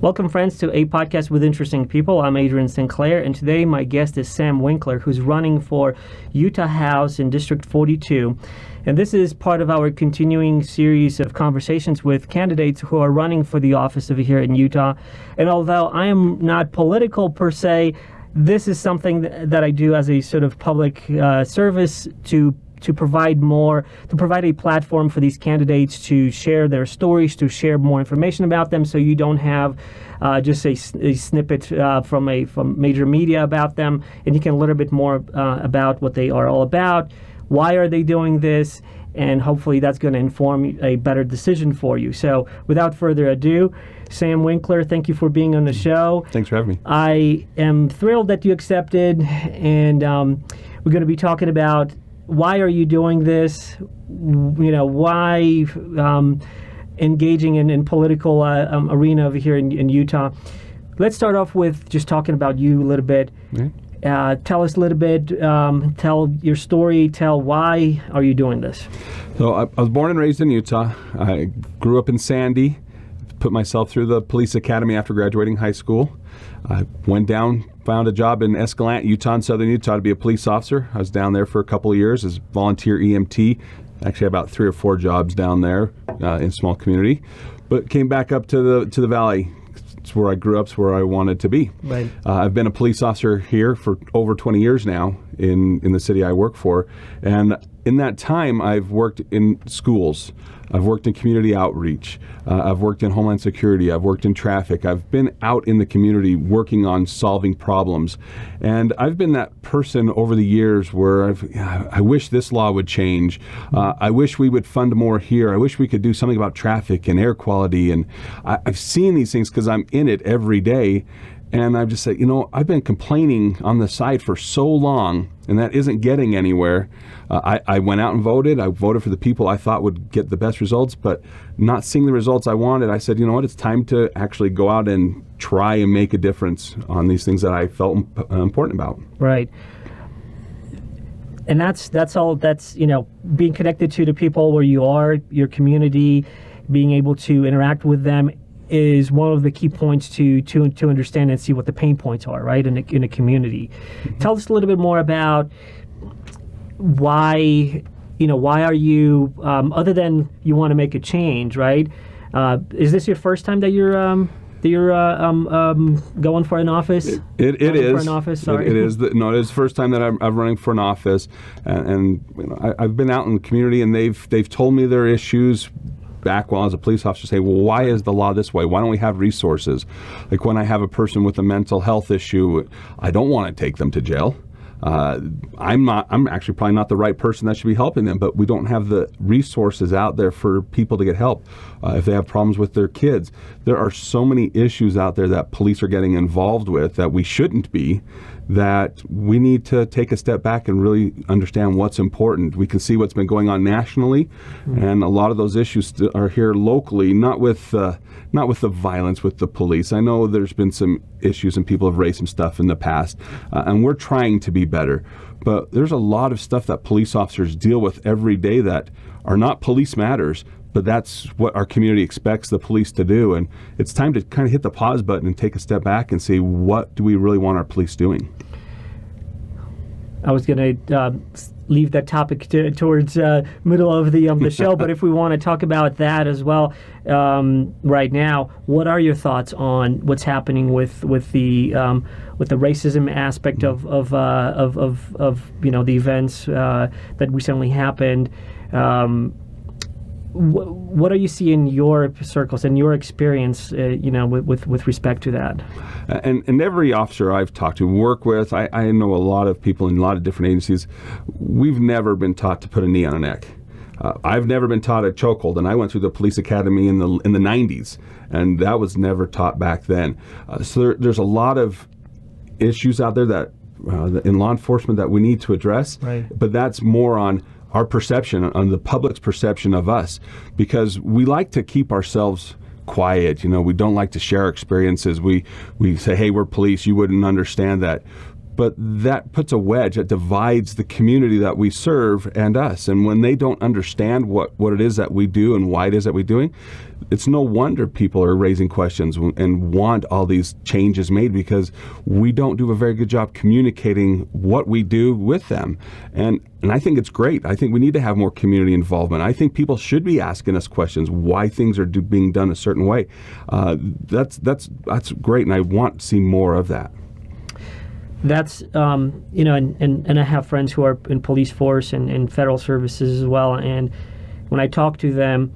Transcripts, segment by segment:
Welcome, friends, to Apodcast with Interesting People. I'm Adrian Sinclair, and today my guest is Sam Winkler, who's running for Utah House in District 42. And this is part of our continuing series of conversations with candidates who are running for the office over here in Utah. And although I am not political per se, this is something that I do as a sort of public service to provide a platform for these candidates to share their stories, to share more information about them, so you don't have just a snippet from major media about them, and you can learn a bit more about what they are all about, why are they doing this, and hopefully that's going to inform a better decision for you. So without further ado, Sam Winkler, thank you for being on the show. Thanks for having me. I am thrilled that you accepted, and we're going to be talking about why are you doing this? Why engaging in political arena over here in Utah? Let's start off with just talking about you a little bit. Okay. Tell us a little bit, tell your story, tell why are you doing this? So I was born and raised in Utah. I grew up in Sandy, put myself through the police academy after graduating high school. I went down, found a job in Escalante, Utah, in southern Utah to be a police officer. I was down there for a couple of years as volunteer EMT. Actually, about 3 or 4 jobs down there in a small community. But came back up to the valley. It's where I grew up. It's where I wanted to be. Right. I've been a police officer here for over 20 years now in the city I work for. And in that time, I've worked in schools. I've worked in community outreach. I've worked in Homeland Security. I've worked in traffic. I've been out in the community working on solving problems. And I've been that person over the years where I wish this law would change. I wish we would fund more here. I wish we could do something about traffic and air quality. And I've seen these things because I'm in it every day. And I've just said, I've been complaining on the side for so long, and that isn't getting anywhere. I went out and voted. I voted for the people I thought would get the best results, but not seeing the results I wanted, I said, it's time to actually go out and try and make a difference on these things that I felt important about. Right. And that's all. That's, being connected to the people where you are, your community, being able to interact with them is one of the key points to understand and see what the pain points are, right, in a community. Mm-hmm. Tell us a little bit more about why are you, other than you want to make a change, right? Is this your first time that you're going for an office? It is. For an office, sorry. It is. It is the first time that I'm running for an office, and I've been out in the community, and they've told me their issues back while I was a police officer, say, well, why is the law this way? Why don't we have resources? Like when I have a person with a mental health issue, I don't want to take them to jail. I'm actually probably not the right person that should be helping them, but we don't have the resources out there for people to get help. If they have problems with their kids, there are so many issues out there that police are getting involved with that we shouldn't be, that we need to take a step back and really understand what's important. We can see what's been going on nationally, and a lot of those issues are here locally, not with the violence with the police. I know there's been some issues and people have raised some stuff in the past, and we're trying to be better. But there's a lot of stuff that police officers deal with every day that are not police matters, but that's what our community expects the police to do. And it's time to kind of hit the pause button and take a step back and see, what do we really want our police doing? I was going to leave that topic towards middle of the show, but if we want to talk about that as well right now, what are your thoughts on what's happening with the racism aspect of the events that recently happened? What are you seeing in your circles and your experience, with respect to that? And every officer I've talked to, work with, I know a lot of people in a lot of different agencies. We've never been taught to put a knee on a neck. I've never been taught a chokehold, and I went through the police academy in the 90s, and that was never taught back then. So there's a lot of issues out there that in law enforcement that we need to address, right. But that's more on our perception, on the public's perception of us, because we like to keep ourselves quiet. We don't like to share our experiences. We say, hey, we're police, you wouldn't understand that. but that puts a wedge that divides the community that we serve and us. And when they don't understand what it is that we do and why it is that we're doing, it's no wonder people are raising questions and want all these changes made, because we don't do a very good job communicating what we do with them. And I think it's great. I think we need to have more community involvement. I think people should be asking us questions why things are being done a certain way. That's great, and I want to see more of that. That's, and I have friends who are in police force and federal services as well. And when I talk to them,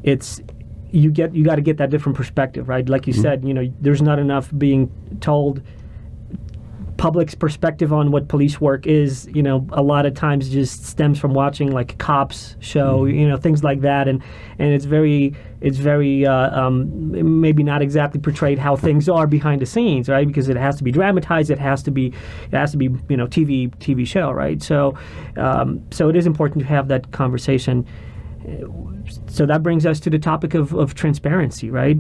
it's, you got to get that different perspective, right? Like you said, there's not enough being told. Public's perspective on what police work is, a lot of times just stems from watching like a Cops show, things like that, and it's very maybe not exactly portrayed how things are behind the scenes, right? Because it has to be dramatized, it has to be TV show, right? So it is important to have that conversation. So that brings us to the topic of transparency, right?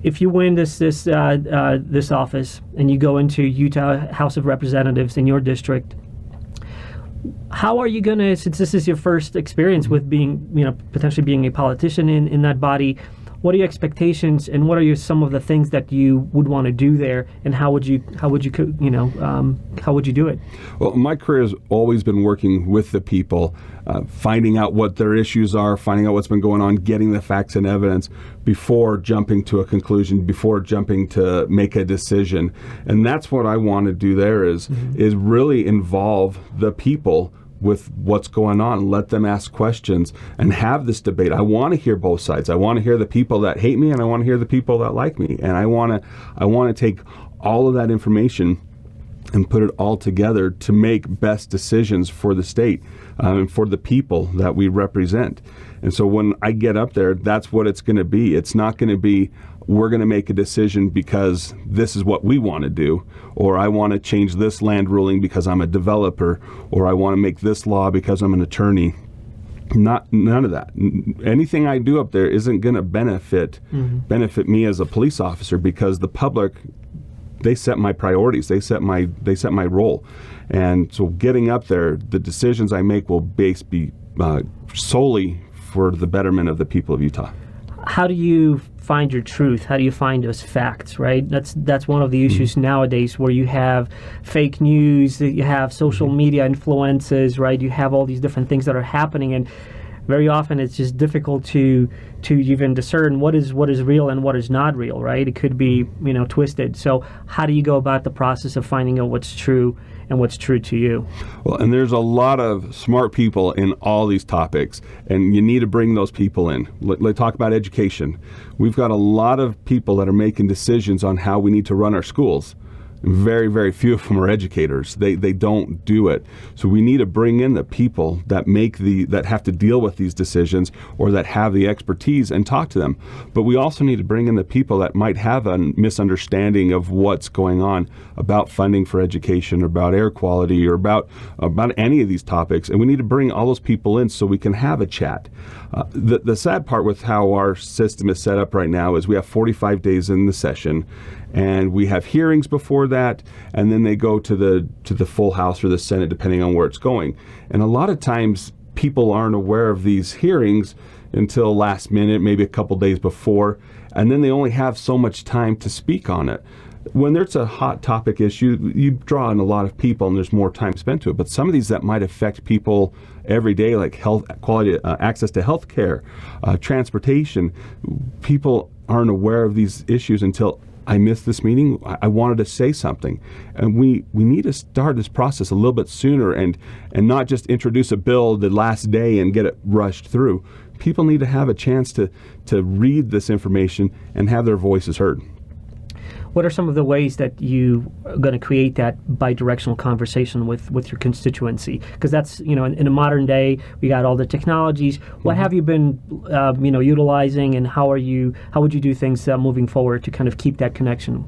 If you win this office and you go into Utah House of Representatives in your district, how are you going to, since this is your first experience with being, potentially being a politician in that body, what are your expectations and what are some of the things that you would want to do there, and how would you do it? Well, my career has always been working with the people, finding out what their issues are, finding out what's been going on, getting the facts and evidence before jumping to a conclusion, before jumping to make a decision. And that's what I want to do there is really involve the people with what's going on, let them ask questions and have this debate. I want to hear both sides. I want to hear the people that hate me, and I want to hear the people that like me. And I want to take all of that information and put it all together to make best decisions for the state and for the people that we represent. And so when I get up there, that's what it's going to be. It's not going to be, we're going to make a decision because this is what we want to do, or I want to change this land ruling because I'm a developer, or I want to make this law because I'm an attorney. None of that. Anything I do up there isn't going to benefit me as a police officer, because the public, they set my priorities, they set my role. And so getting up there, the decisions I make will be solely for the betterment of the people of Utah. How do you find your truth? How do you find those facts, right? That's one of the issues nowadays, where you have fake news, you have social media influences, right? You have all these different things that are happening, and very often it's just difficult to even discern what is real and what is not real, right? It could be, twisted. So how do you go about the process of finding out what's true and what's true to you? Well, and there's a lot of smart people in all these topics, and you need to bring those people in. Let's talk about education. We've got a lot of people that are making decisions on how we need to run our schools. Very, very few of them are educators. They don't do it. So we need to bring in the people that that have to deal with these decisions, or that have the expertise, and talk to them. But we also need to bring in the people that might have a misunderstanding of what's going on about funding for education, or about air quality, or about any of these topics. And we need to bring all those people in so we can have a chat. The sad part with how our system is set up right now is we have 45 days in the session, and we have hearings before that, and then they go to the full House or the Senate, depending on where it's going. And a lot of times people aren't aware of these hearings until last minute, maybe a couple days before, and then they only have so much time to speak on it. When there's a hot topic issue, you draw in a lot of people and there's more time spent to it. But some of these that might affect people every day, like health quality, access to health care, transportation, people aren't aware of these issues until I missed this meeting. I wanted to say something. And we need to start this process a little bit sooner, and not just introduce a bill the last day and get it rushed through. People need to have a chance to read this information and have their voices heard. What are some of the ways that you are going to create that bi-directional conversation with your constituency? Because that's, in a modern day, we got all the technologies. What have you been, utilizing, and how would you do things moving forward to kind of keep that connection?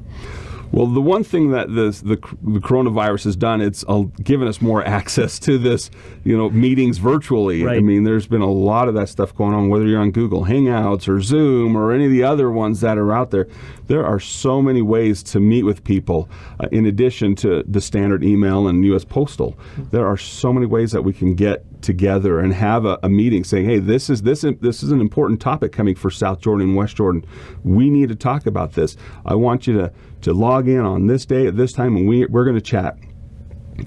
Well, the one thing that the coronavirus has done, it's given us more access to this, meetings virtually. Right. I mean, there's been a lot of that stuff going on, whether you're on Google Hangouts or Zoom or any of the other ones that are out there. There are so many ways to meet with people, in addition to the standard email and U.S. Postal. There are so many ways that we can get together and have a meeting saying, hey, this is an important topic coming for South Jordan and West Jordan. We need to talk about this. I want you to log in on this day at this time, and we're going to chat.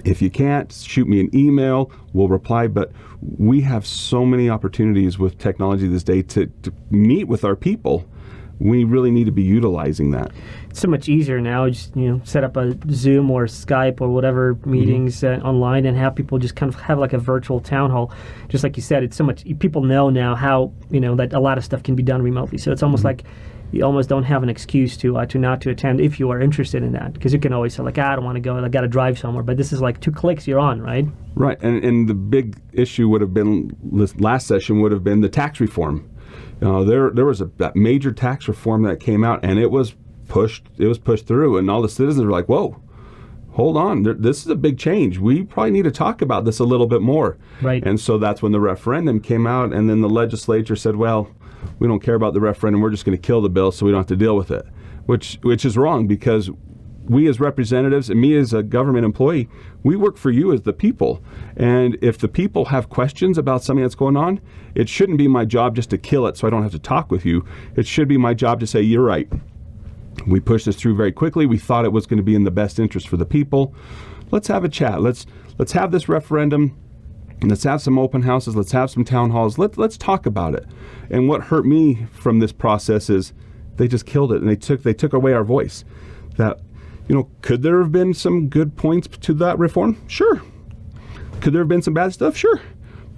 If you can't, shoot me an email, we'll reply. But we have so many opportunities with technology this day to meet with our people. We really need to be utilizing that. It's so much easier now. Just set up a Zoom or Skype or whatever meetings online, and have people just kind of have like a virtual town hall. Just like you said, it's so much. People know now how that a lot of stuff can be done remotely. So it's almost like you almost don't have an excuse to not to attend if you are interested in that, because you can always say like, I don't want to go, I got to drive somewhere. But this is like 2 clicks, you're on, right? Right, and the big issue would have been, this last session would have been the tax reform. There was that major tax reform that came out, and it was pushed through, and all the citizens were like, whoa, hold on, this is a big change. We probably need to talk about this a little bit more. Right. And so that's when the referendum came out, and then the legislature said, well, we don't care about the referendum, we're just going to kill the bill so we don't have to deal with it, which is wrong, because we as representatives and me as a government employee, we work for you as the people. And if the people have questions about something that's going on, it shouldn't be my job just to kill it so I don't have to talk with you. It should be my job to say, you're right. We pushed this through very quickly. We thought it was going to be in the best interest for the people. Let's have a chat. Let's have this referendum. Let's have some open houses. Let's have some town halls. Let's talk about it. And what hurt me from this process is they just killed it, and they took away our voice. That, could there have been some good points to that reform? Sure. Could there have been some bad stuff? Sure.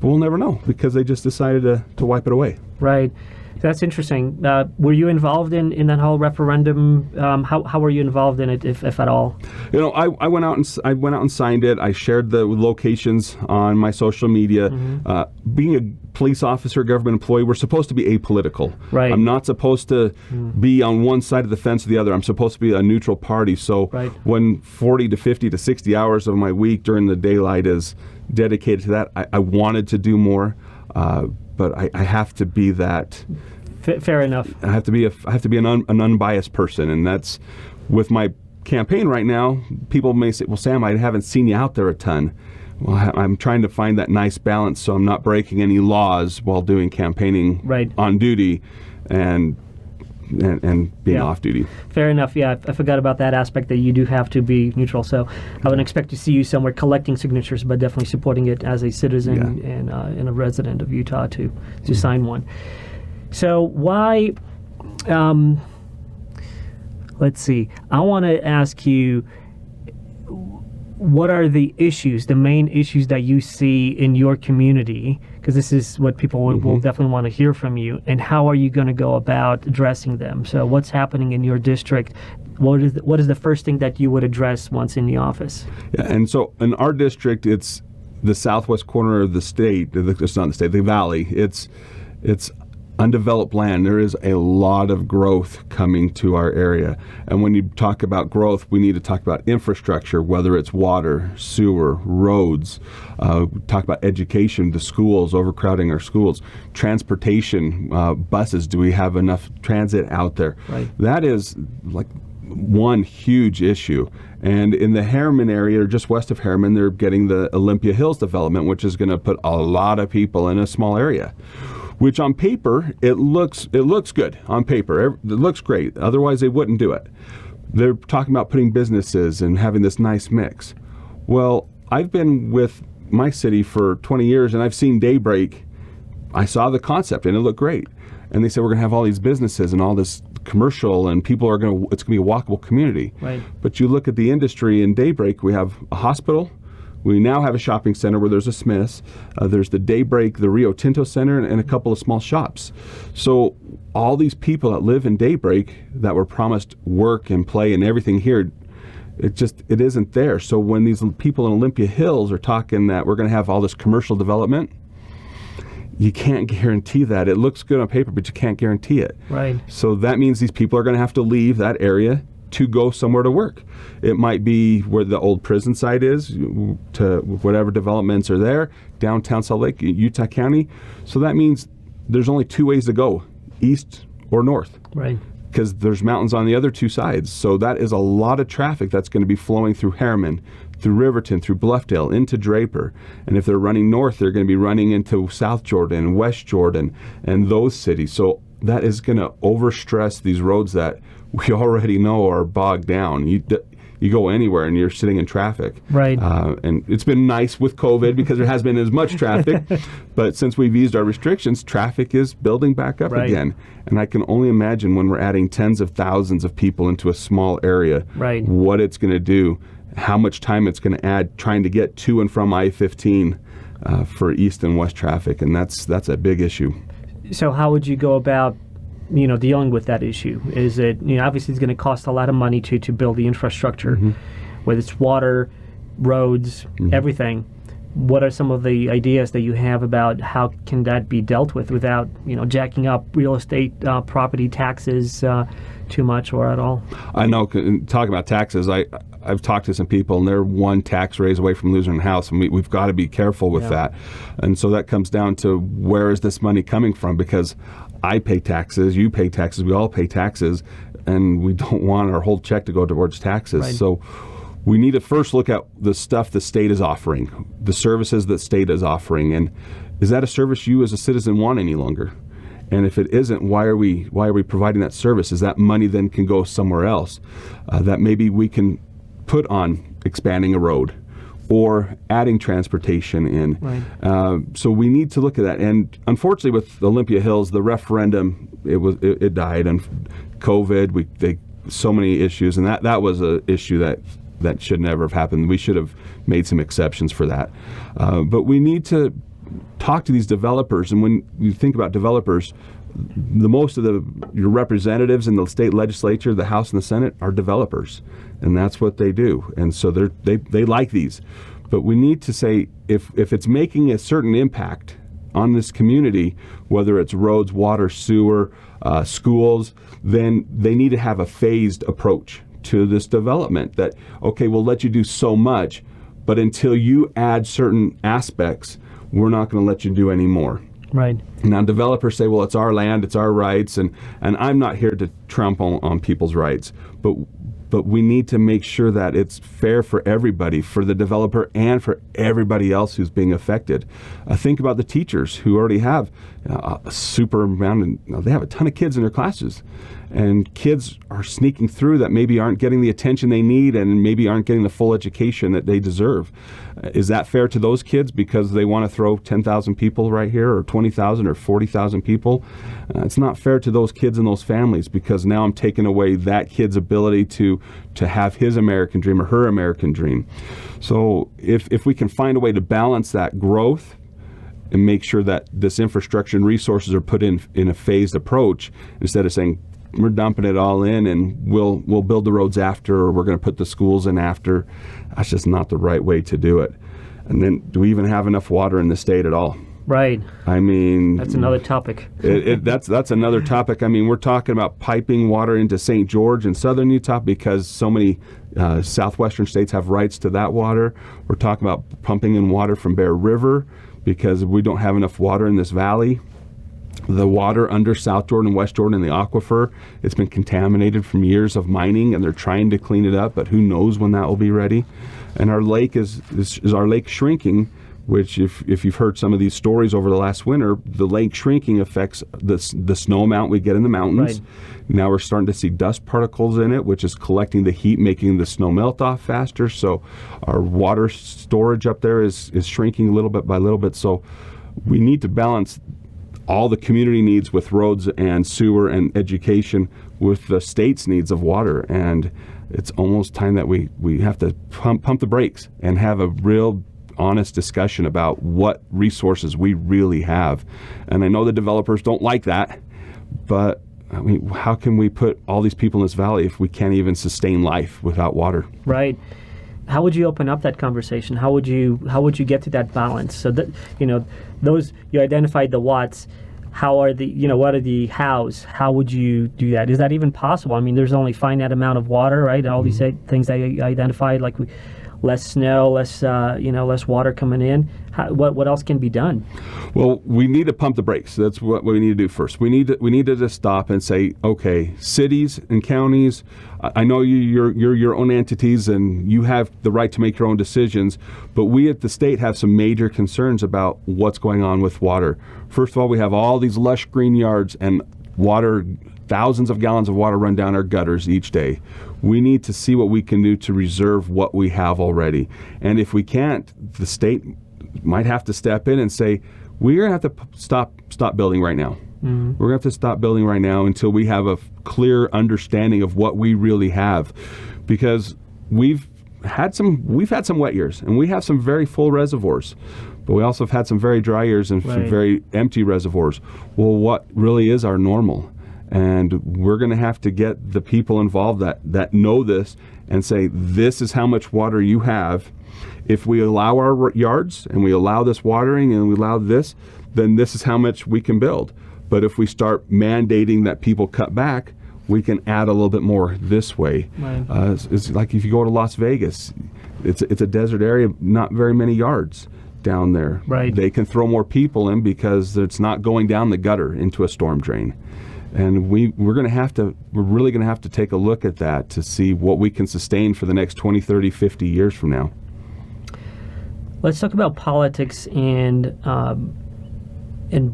But we'll never know, because they just decided to wipe it away. Right. That's interesting. Were you involved in that whole referendum? How were you involved in it, if at all? I went out and signed it. I shared the locations on my social media. Being a police officer, government employee, we're supposed to be apolitical. Right. I'm not supposed to be on one side of the fence or the other. I'm supposed to be a neutral party. So when 40 to 50 to 60 hours of my week during the daylight is dedicated to that, I wanted to do more. But I have to be that. Fair enough. I have to be an unbiased person, and that's with my campaign right now. People may say, "Well, Sam, I haven't seen you out there a ton." Well, I'm trying to find that nice balance, so I'm not breaking any laws while doing campaigning on duty, and being off duty. Fair enough. Yeah, I forgot about that aspect, that you do have to be neutral. So I wouldn't expect to see you somewhere collecting signatures, but definitely supporting it as a citizen and a resident of Utah to sign one. So why? Let's see. I want to ask you, what are the issues, the main issues that you see in your community? Because this is what people will definitely want to hear from you. And how are you going to go about addressing them? So what's happening in your district? What is the first thing that you would address once in the office? Yeah, and so in our district, it's the southwest corner of the state. It's not the state, the valley. It's undeveloped land. There is a lot of growth coming to our area. And when you talk about growth, we need to talk about infrastructure, whether it's water, sewer, roads. Talk about education, the schools, overcrowding our schools. Transportation, buses. Do we have enough transit out there? Right. That is like one huge issue. And in the Harriman area, or just west of Harriman, they're getting the Olympia Hills development, which is going to put a lot of people in a small area. Which on paper, it looks good on paper. It looks great. Otherwise, they wouldn't do it. They're talking about putting businesses and having this nice mix. Well, I've been with my city for 20 years, and I've seen Daybreak. I saw the concept, and it looked great. And they said, we're going to have all these businesses and all this commercial, and people are it's going to be a walkable community. Right. But you look at the industry in Daybreak, we have a hospital. We now have a shopping center where there's a Smith's. There's the Daybreak, the Rio Tinto Center, and a couple of small shops. So all these people that live in Daybreak that were promised work and play and everything here, it isn't there. So when these people in Olympia Hills are talking that we're going to have all this commercial development, you can't guarantee that. It looks good on paper, but you can't guarantee it. Right. So that means these people are going to have to leave that area to go somewhere to work. It might be where the old prison site is, to whatever developments are there, downtown Salt Lake, Utah County. So that means there's only two ways to go, east or north. Right. Because there's mountains on the other two sides. So that is a lot of traffic that's going to be flowing through Harriman, through Riverton, through Bluffdale, into Draper. And if they're running north, they're going to be running into South Jordan, West Jordan, and those cities. So that is going to overstress these roads that we already know are bogged down. You go anywhere and you're sitting in traffic. Right. And it's been nice with COVID because there has been as much traffic. But since we've eased our restrictions, traffic is building back up again. And I can only imagine when we're adding tens of thousands of people into a small area, what it's going to do, how much time it's going to add trying to get to and from I-15 for east and west traffic. And that's a big issue. So how would you go about dealing with that issue? Is it, obviously it's going to cost a lot of money to build the infrastructure, whether it's water, roads, everything. What are some of the ideas that you have about how can that be dealt with without, jacking up real estate property taxes too much or at all? I know, talking about taxes, I've talked to some people and they're one tax raise away from losing a house, and we've got to be careful with that. And so that comes down to, where is this money coming from? Because I pay taxes, you pay taxes, we all pay taxes, and we don't want our whole check to go towards taxes. So we need to first look at the stuff the state is offering, the services that state is offering, and is that a service you as a citizen want any longer? And if it isn't, why are we providing that service? Is that money then can go somewhere else that maybe we can put on expanding a road or adding transportation in. So we need to look at that. And unfortunately with Olympia Hills, the referendum, it died, and COVID, so many issues, and that was an issue that should never have happened. We should have made some exceptions for that. But we need to talk to these developers, and when you think about developers, most of your representatives in the state legislature, the House and the Senate, are developers, and that's what they do. And so they like these. But we need to say, if it's making a certain impact on this community, whether it's roads, water, sewer, schools, then they need to have a phased approach to this development. That, okay, we'll let you do so much, but until you add certain aspects, we're not going to let you do any more. Right. Now, developers say, well, it's our land, it's our rights, and I'm not here to trump on people's rights, but we need to make sure that it's fair for everybody, for the developer and for everybody else who's being affected. Think about the teachers who already have a super amount, they have a ton of kids in their classes, and kids are sneaking through that maybe aren't getting the attention they need and maybe aren't getting the full education that they deserve. Is that fair to those kids because they want to throw 10,000 people right here, or 20,000 or 40,000 people? It's not fair to those kids and those families, because now I'm taking away that kid's ability to have his American dream or her American dream. So if we can find a way to balance that growth and make sure that this infrastructure and resources are put in a phased approach, instead of saying, we're dumping it all in and we'll build the roads after, or we're going to put the schools in after. That's just not the right way to do it. And then, do we even have enough water in the state at all? Right. I mean, that's another topic. That's another topic. I mean, we're talking about piping water into St. George in southern Utah because so many southwestern states have rights to that water. We're talking about pumping in water from Bear River because we don't have enough water in this valley. The water under South Jordan, West Jordan, and the aquifer, it's been contaminated from years of mining, and they're trying to clean it up, but who knows when that will be ready. And our lake is our lake shrinking, which if you've heard some of these stories over the last winter, the lake shrinking affects the snow amount we get in the mountains. Right. Now we're starting to see dust particles in it, which is collecting the heat, making the snow melt off faster. So our water storage up there is shrinking little bit by little bit. So we need to balance all the community needs with roads and sewer and education with the state's needs of water. And it's almost time that we have to pump the brakes and have a real honest discussion about what resources we really have. And I know the developers don't like that, but I mean, how can we put all these people in this valley if we can't even sustain life without water? Right. How would you open up that conversation? How would you get to that balance? So that, you identified the what's. how are what are the hows? How would you do that? Is that even possible? I mean, there's only finite amount of water, right? All these things that you identified, like less snow, less water coming in. What else can be done? Well, we need to pump the brakes. That's what we need to do first. We need to just stop and say, okay, cities and counties, I know you're your own entities and you have the right to make your own decisions, but we at the state have some major concerns about what's going on with water. First of all, we have all these lush green yards and water, thousands of gallons of water run down our gutters each day. We need to see what we can do to reserve what we have already. And if we can't, the state might have to step in and say, we're going to have to stop building right now. Mm-hmm. We're going to have to stop building right now until we have a clear understanding of what we really have. Because we've had some wet years, and we have some very full reservoirs. But we also have had some very dry years and some very empty reservoirs. Well, what really is our normal? And we're going to have to get the people involved that know this and say, this is how much water you have. If we allow our yards and we allow this watering and we allow this, then this is how much we can build. But if we start mandating that people cut back, we can add a little bit more this way. Right. It's like if you go to Las Vegas, it's a desert area, not very many yards down there. Right. They can throw more people in because it's not going down the gutter into a storm drain. And we're really going to have to take a look at that to see what we can sustain for the next 20, 30, 50 years from now. Let's talk about politics and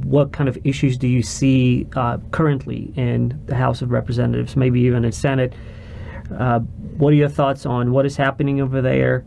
what kind of issues do you see currently in the House of Representatives, maybe even in Senate. What are your thoughts on what is happening over there,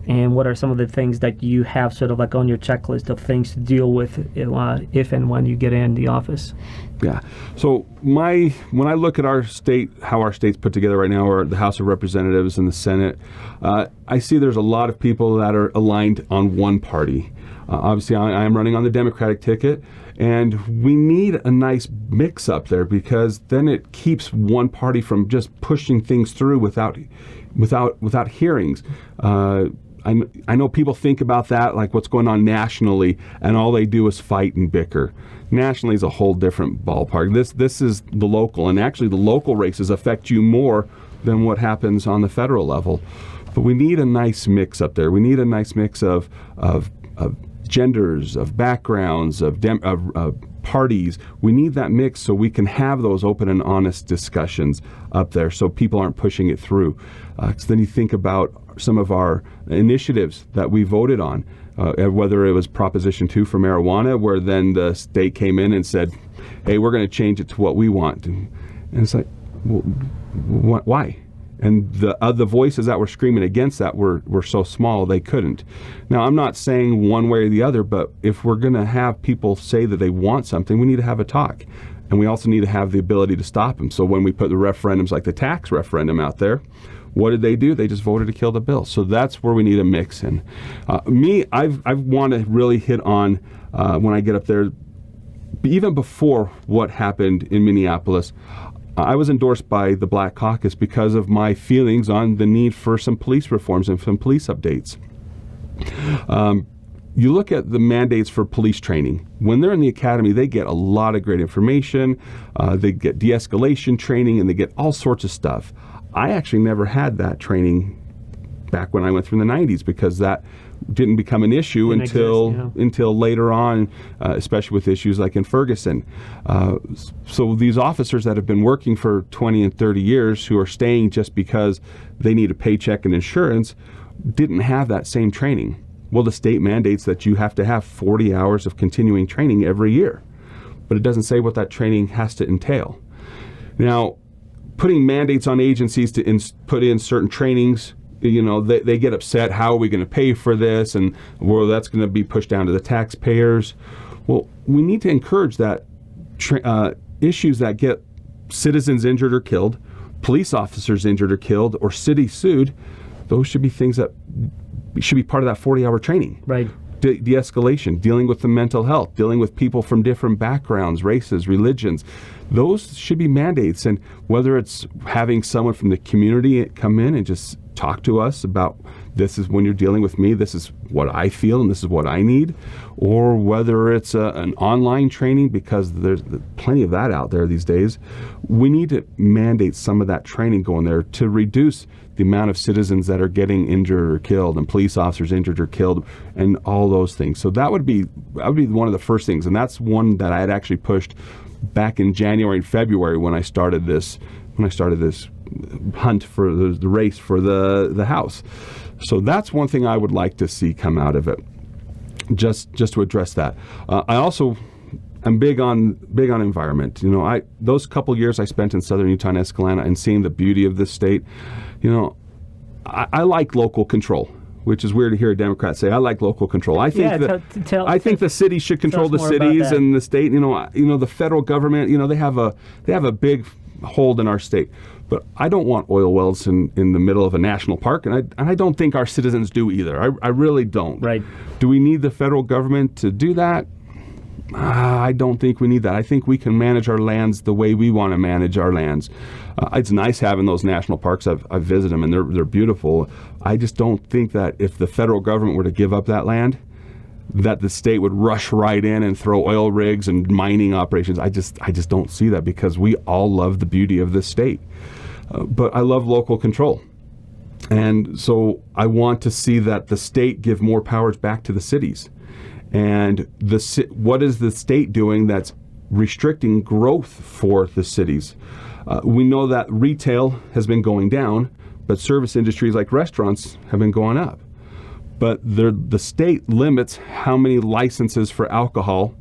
and what are some of the things that you have sort of like on your checklist of things to deal with if and when you get in the office? Yeah. So when I look at our state, how our state's put together right now, or the House of Representatives and the Senate, I see there's a lot of people that are aligned on one party. Obviously, I am running on the Democratic ticket, and we need a nice mix up there because then it keeps one party from just pushing things through without hearings. I know people think about that, like what's going on nationally, and all they do is fight and bicker. Nationally is a whole different ballpark. This is the local, and actually the local races affect you more than what happens on the federal level. But we need a nice mix up there. We need a nice mix of genders, of backgrounds, of parties. We need that mix so we can have those open and honest discussions up there so people aren't pushing it through. 'Cause then you think about some of our initiatives that we voted on, whether it was Proposition 2 for marijuana, where then the state came in and said, hey, we're going to change it to what we want. And it's like, well, why? And the voices that were screaming against that were so small they couldn't. Now, I'm not saying one way or the other, but if we're going to have people say that they want something, we need to have a talk. And we also need to have the ability to stop them. So when we put the referendums like the tax referendum out there, what did they do? They just voted to kill the bill. So that's where we need a mix in. I want to really hit on, when I get up there, even before what happened in Minneapolis, I was endorsed by the Black Caucus because of my feelings on the need for some police reforms and some police updates. You look at the mandates for police training. When they're in the academy, they get a lot of great information. They get de-escalation training, and they get all sorts of stuff. I actually never had that training back when I went through the 90s because that didn't become an issue until later on, especially with issues like in Ferguson. So these officers that have been working for 20 and 30 years who are staying just because they need a paycheck and insurance didn't have that same training. Well, the state mandates that you have to have 40 hours of continuing training every year, but it doesn't say what that training has to entail. Now, putting mandates on agencies to put in certain trainings, they get upset. How are we going to pay for this? And well, that's going to be pushed down to the taxpayers. Well, we need to encourage that issues that get citizens injured or killed, police officers injured or killed, or city sued, those should be things that should be part of that 40-hour training. Right. De-escalation, dealing with the mental health, dealing with people from different backgrounds, races, religions. Those should be mandates. And whether it's having someone from the community come in and just talk to us about, this is when you're dealing with me, this is what I feel and this is what I need, or whether it's an online training, because there's plenty of that out there these days. We need to mandate some of that training going there to reduce the amount of citizens that are getting injured or killed, and police officers injured or killed, and all those things. So that would be one of the first things, and that's one that I had actually pushed back in January and February when I started this hunt for the race for the House. So that's one thing I would like to see come out of it, just to address that. I also am big on environment. Those couple years I spent in southern Utah and Escalante and seeing the beauty of this state, I like local control, which is weird to hear a Democrat say. I like local control. I think I think the cities should control the cities and the state. The federal government. They have a big hold in our state. But I don't want oil wells in the middle of a national park, and I don't think our citizens do either. I really don't. Right. Do we need the federal government to do that? I don't think we need that. I think we can manage our lands the way we want to manage our lands. It's nice having those national parks. I've visited them, and they're beautiful. I just don't think that if the federal government were to give up that land, that the state would rush right in and throw oil rigs and mining operations. I just don't see that, because we all love the beauty of this state. But I love local control. And so I want to see that the state give more powers back to the cities. And what is the state doing that's restricting growth for the cities? We know that retail has been going down, but service industries like restaurants have been going up. But the state limits how many licenses for alcohol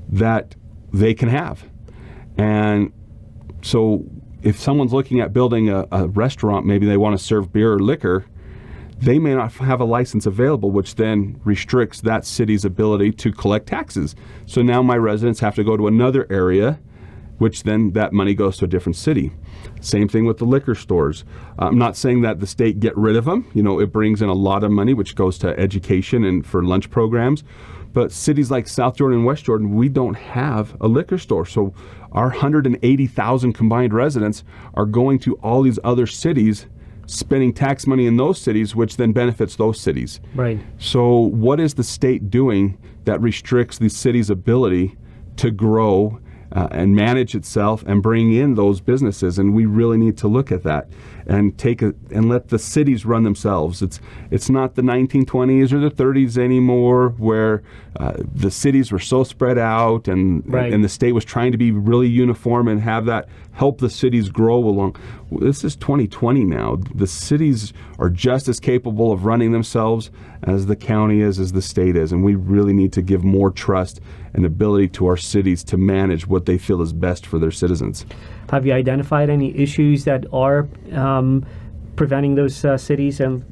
that they can have. And so if someone's looking at building a restaurant, maybe they want to serve beer or liquor, they may not have a license available, which then restricts that city's ability to collect taxes. So now my residents have to go to another area, which then that money goes to a different city. Same thing with the liquor stores. I'm not saying that the state get rid of them. It brings in a lot of money, which goes to education and for lunch programs. But cities like South Jordan and West Jordan, we don't have a liquor store. So our 180,000 combined residents are going to all these other cities, spending tax money in those cities, which then benefits those cities. Right. So what is the state doing that restricts these cities' ability to grow and manage itself and bring in those businesses? And we really need to look at that and and let the cities run themselves. It's not the 1920s or the 30s anymore, where the cities were so spread out and the state was trying to be really uniform and have that help the cities grow along. This is 2020 now. The cities are just as capable of running themselves as the county is, as the state is, and we really need to give more trust and ability to our cities to manage what they feel is best for their citizens. Have you identified any issues that are preventing those cities and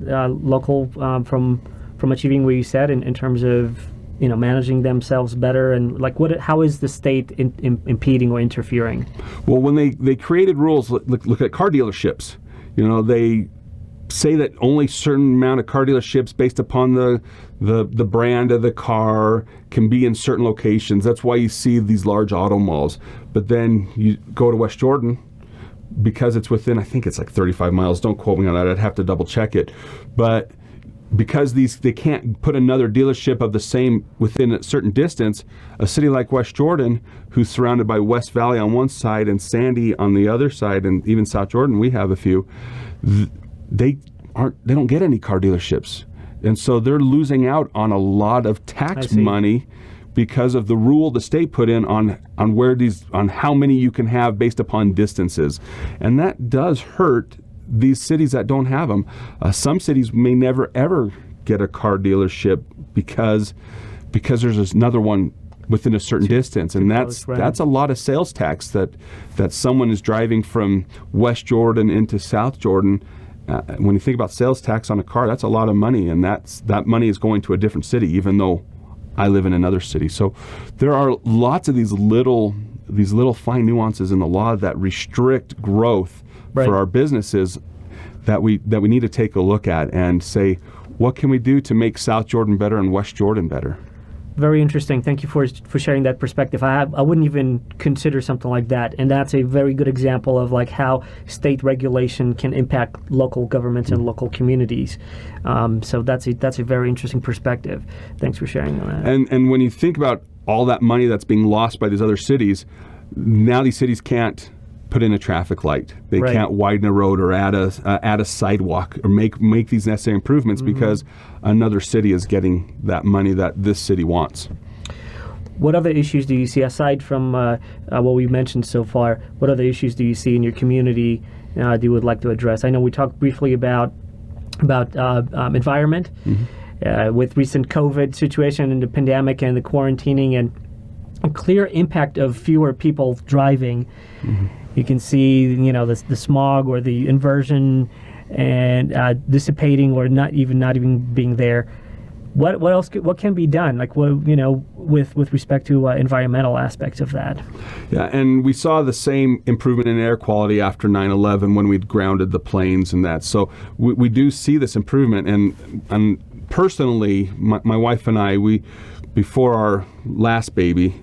local from achieving what you said in terms of managing themselves better, and how is the state impeding or interfering? Well, when they created rules, look at car dealerships. They say that only certain amount of car dealerships based upon the brand of the car can be in certain locations. That's why you see these large auto malls. But then you go to West Jordan, because it's within, I think it's like 35 miles. Don't quote me on that. I'd have to double check it. But because they can't put another dealership of the same within a certain distance, a city like West Jordan, who's surrounded by West Valley on one side and Sandy on the other side, and even South Jordan, we have a few, they don't get any car dealerships. And so they're losing out on a lot of tax money because of the rule the state put in on how many you can have based upon distances. And that does hurt these cities that don't have them. Some cities may never ever get a car dealership because there's another one within a certain distance, and that's a lot of sales tax that someone is driving from West Jordan into South Jordan. When you think about sales tax on a car, that's a lot of money, and that money is going to a different city, even though I live in another city. So there are lots of these little fine nuances in the law that restrict growth for our businesses that we need to take a look at and say, what can we do to make South Jordan better and West Jordan better? Very interesting. Thank you for sharing that perspective. I wouldn't even consider something like that, and that's a very good example of like how state regulation can impact local governments and local communities. So that's a very interesting perspective. Thanks for sharing on that. And when you think about all that money that's being lost by these other cities, now these cities can't put in a traffic light. They can't widen a road or add a sidewalk or make these necessary improvements because another city is getting that money that this city wants. What other issues do you see, aside from what we mentioned so far, what other issues do you see in your community that you would like to address? I know we talked briefly about environment with recent COVID situation and the pandemic and the quarantining and a clear impact of fewer people driving. You can see, the smog or the inversion and dissipating or not even being there. What else? What can be done? Like with respect to environmental aspects of that. Yeah, and we saw the same improvement in air quality after 9/11 when we'd grounded the planes and that. So we do see this improvement. And personally, my wife and I, before our last baby,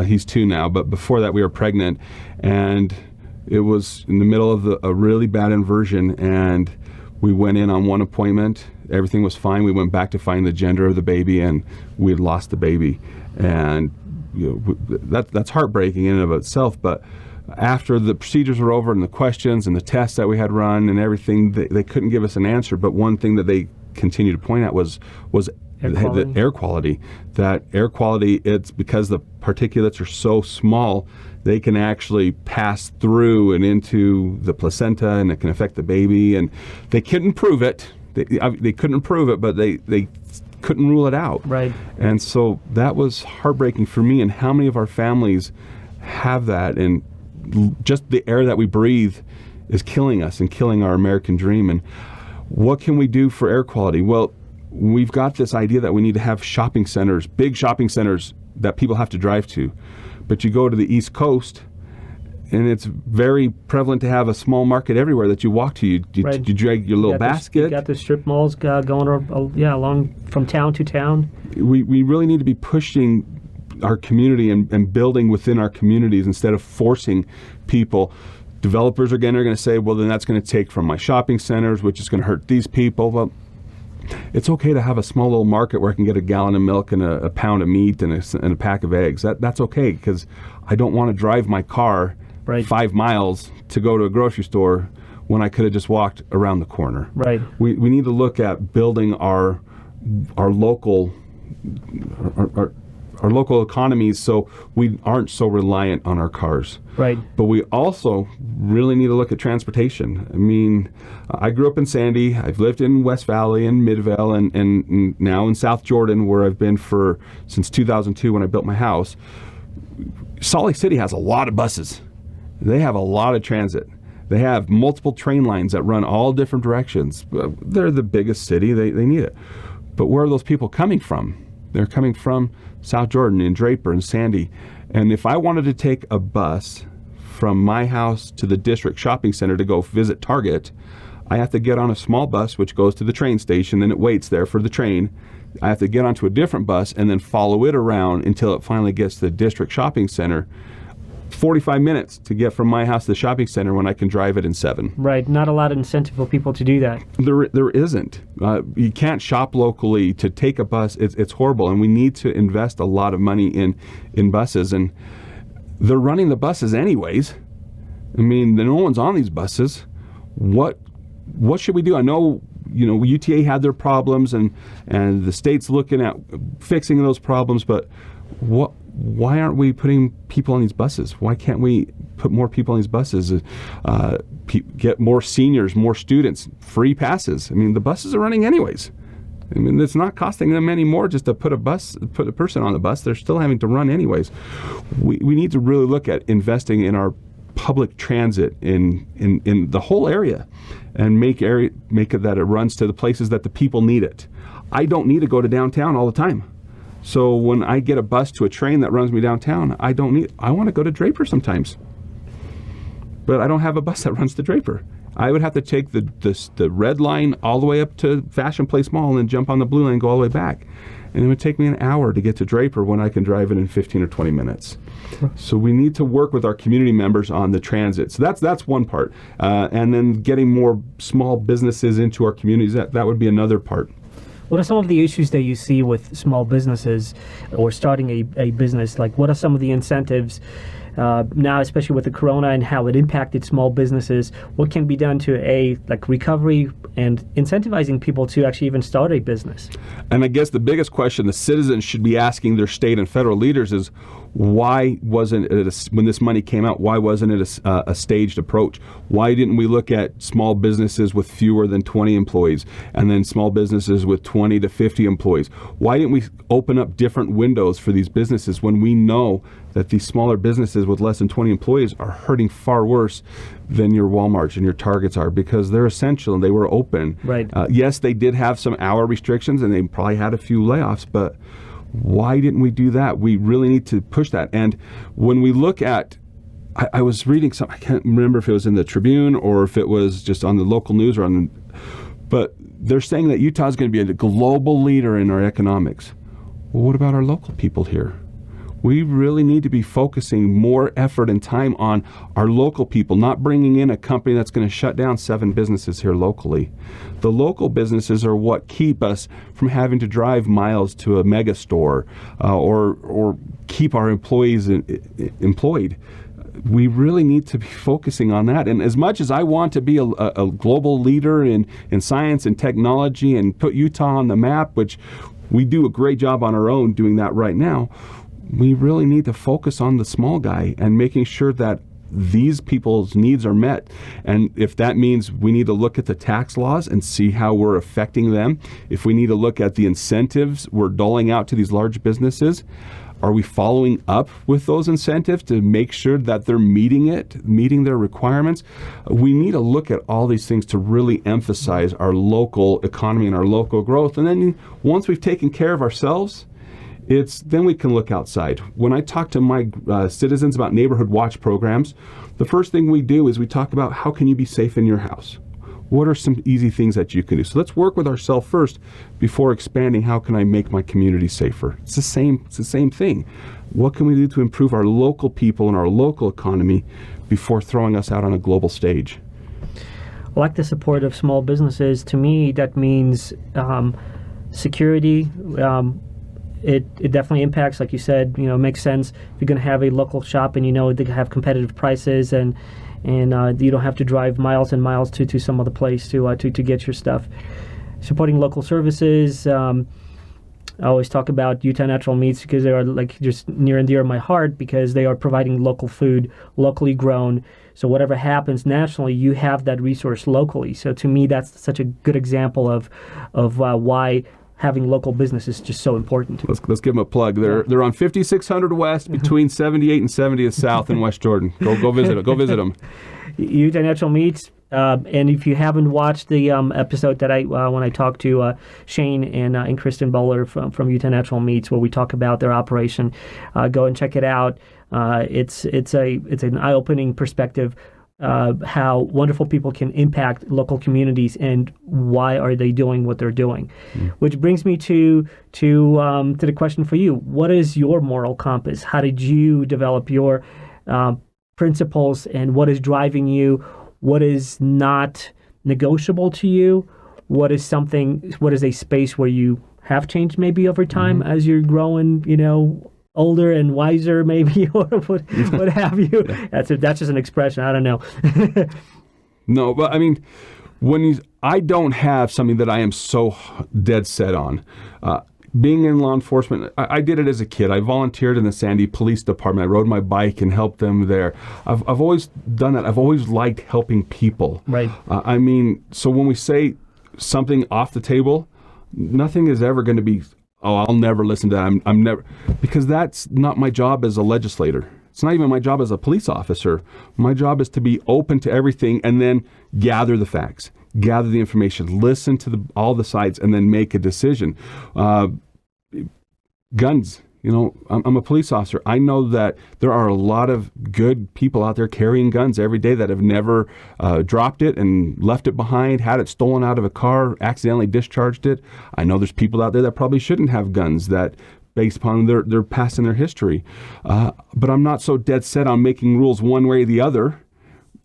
he's 2 now, but before that we were pregnant, and it was in the middle of a really bad inversion, and we went in on one appointment. Everything was fine. We went back to find the gender of the baby, and we had lost the baby. And that's heartbreaking in and of itself. But after the procedures were over and the questions and the tests that we had run and everything, they couldn't give us an answer. But one thing that they continued to point out was the air quality. That air quality, it's because the particulates are so small, they can actually pass through and into the placenta, and it can affect the baby. And they couldn't prove it. They couldn't prove it, but they couldn't rule it out. Right. And so that was heartbreaking for me. And how many of our families have that? And just the air that we breathe is killing us and killing our American dream. And what can we do for air quality? Well, we've got this idea that we need to have shopping centers, big shopping centers that people have to drive to. But you go to the East Coast, and it's very prevalent to have a small market everywhere that you walk to. You drag your little basket. You got the strip malls going along from town to town. We really need to be pushing our community and building within our communities instead of forcing people. Developers are going to say, well, then that's going to take from my shopping centers, which is going to hurt these people. Well, it's okay to have a small little market where I can get a gallon of milk and a pound of meat and a pack of eggs. That's okay, because I don't want to drive my car 5 miles to go to a grocery store when I could have just walked around the corner. Right. We need to look at building our local economies so we aren't so reliant on our cars. Right. But we also really need to look at transportation. I mean, I grew up in Sandy. I've lived in West Valley and Midvale and now in South Jordan, where I've been since 2002 when I built my house. Salt Lake City has a lot of buses. They have a lot of transit. They have multiple train lines that run all different directions. They're the biggest city. They need it. But where are those people coming from? They're coming from South Jordan and Draper and Sandy. And if I wanted to take a bus from my house to the district shopping center to go visit Target, I have to get on a small bus which goes to the train station, then it waits there for the train. I have to get onto a different bus and then follow it around until it finally gets to the district shopping center. 45 minutes to get from my house to the shopping center when I can drive it in 7. Right. Not a lot of incentive for people to do that. There isn't. You can't shop locally to take a bus. It's horrible, and we need to invest a lot of money in buses, and they're running the buses anyways. I mean, no one's on these buses. What should we do? I know, UTA had their problems, and the state's looking at fixing those problems, but why aren't we putting people on these buses? Why can't we put more people on these buses? Get more seniors, more students, free passes. I mean, the buses are running anyways. I mean, it's not costing them any more just to put a person on the bus. They're still having to run anyways. We need to really look at investing in our public transit in the whole area, and make it that it runs to the places that the people need it. I don't need to go to downtown all the time. So when I get a bus to a train that runs me downtown, I want to go to Draper sometimes. But I don't have a bus that runs to Draper. I would have to take the red line all the way up to Fashion Place Mall and then jump on the blue line and go all the way back. And it would take me an hour to get to Draper when I can drive it in 15 or 20 minutes. So we need to work with our community members on the transit. So that's one part. And then getting more small businesses into our communities, that would be another part. What are some of the issues that you see with small businesses or starting a business? Like, what are some of the incentives now, especially with the corona and how it impacted small businesses? What can be done to recovery and incentivizing people to actually even start a business? And I guess the biggest question the citizens should be asking their state and federal leaders is, why wasn't it, when this money came out, why wasn't it a staged approach? Why didn't we look at small businesses with fewer than 20 employees and then small businesses with 20 to 50 employees? Why didn't we open up different windows for these businesses when we know that these smaller businesses with less than 20 employees are hurting far worse than your Walmarts and your Targets are, because they're essential and they were open. Right. Yes, they did have some hour restrictions and they probably had a few layoffs, but why didn't we do that? We really need to push that. And when we look at, I was reading something, I can't remember if it was in the Tribune or if it was just on the local news but they're saying that Utah is going to be a global leader in our economics. Well, what about our local people here? We really need to be focusing more effort and time on our local people, not bringing in a company that's going to shut down 7 businesses here locally. The local businesses are what keep us from having to drive miles to a mega store or keep our employees employed. We really need to be focusing on that. And as much as I want to be a global leader in science and technology and put Utah on the map, which we do a great job on our own doing that right now, we really need to focus on the small guy and making sure that these people's needs are met. And if that means we need to look at the tax laws and see how we're affecting them, if we need to look at the incentives we're doling out to these large businesses, are we following up with those incentives to make sure that they're meeting their requirements? We need to look at all these things to really emphasize our local economy and our local growth. And then once we've taken care of ourselves, then we can look outside. When I talk to my citizens about neighborhood watch programs, the first thing we do is we talk about how can you be safe in your house? What are some easy things that you can do? So let's work with ourselves first before expanding how can I make my community safer. It's the same thing. What can we do to improve our local people and our local economy before throwing us out on a global stage? I like the support of small businesses. To me, that means security. It definitely impacts, like you said, makes sense. If you're going to have a local shop and they have competitive prices and you don't have to drive miles and miles to some other place to get your stuff. Supporting local services. I always talk about Utah Natural Meats because they are just near and dear to my heart, because they are providing local food, locally grown. So whatever happens nationally, you have that resource locally. So to me, that's such a good example of why having local business is just so important. Let's give them a plug. They're on 5600 West between 78 and 70th South in West Jordan. Go visit them. Go visit them. Utah Natural Meats. And if you haven't watched the episode that when I talked to Shane and Kristen Bowler from Utah Natural Meats, where we talk about their operation, go and check it out. It's an eye-opening perspective. How wonderful people can impact local communities and why are they doing what they're doing. Which brings me to the question for you. What is your moral compass? How did you develop your principles, and what is driving you? What is not negotiable to you? What is a space where you have changed maybe over time as you're growing, older and wiser, maybe, or what have you? That's just an expression. I don't know. No, but I mean, I don't have something that I am so dead set on. Being in law enforcement, I did it as a kid. I volunteered in the Sandy Police Department. I rode my bike and helped them there. I've always done that. I've always liked helping people. Right. So when we say something off the table, nothing is ever going to be, I'll never listen to that. I'm never, because that's not my job as a legislator. It's not even my job as a police officer. My job is to be open to everything and then gather the facts, gather the information, listen to all the sides, and then make a decision. Guns. I'm a police officer. I know that there are a lot of good people out there carrying guns every day that have never dropped it and left it behind, had it stolen out of a car, accidentally discharged it. I know there's people out there that probably shouldn't have guns that based upon their past and their history. But I'm not so dead set on making rules one way or the other.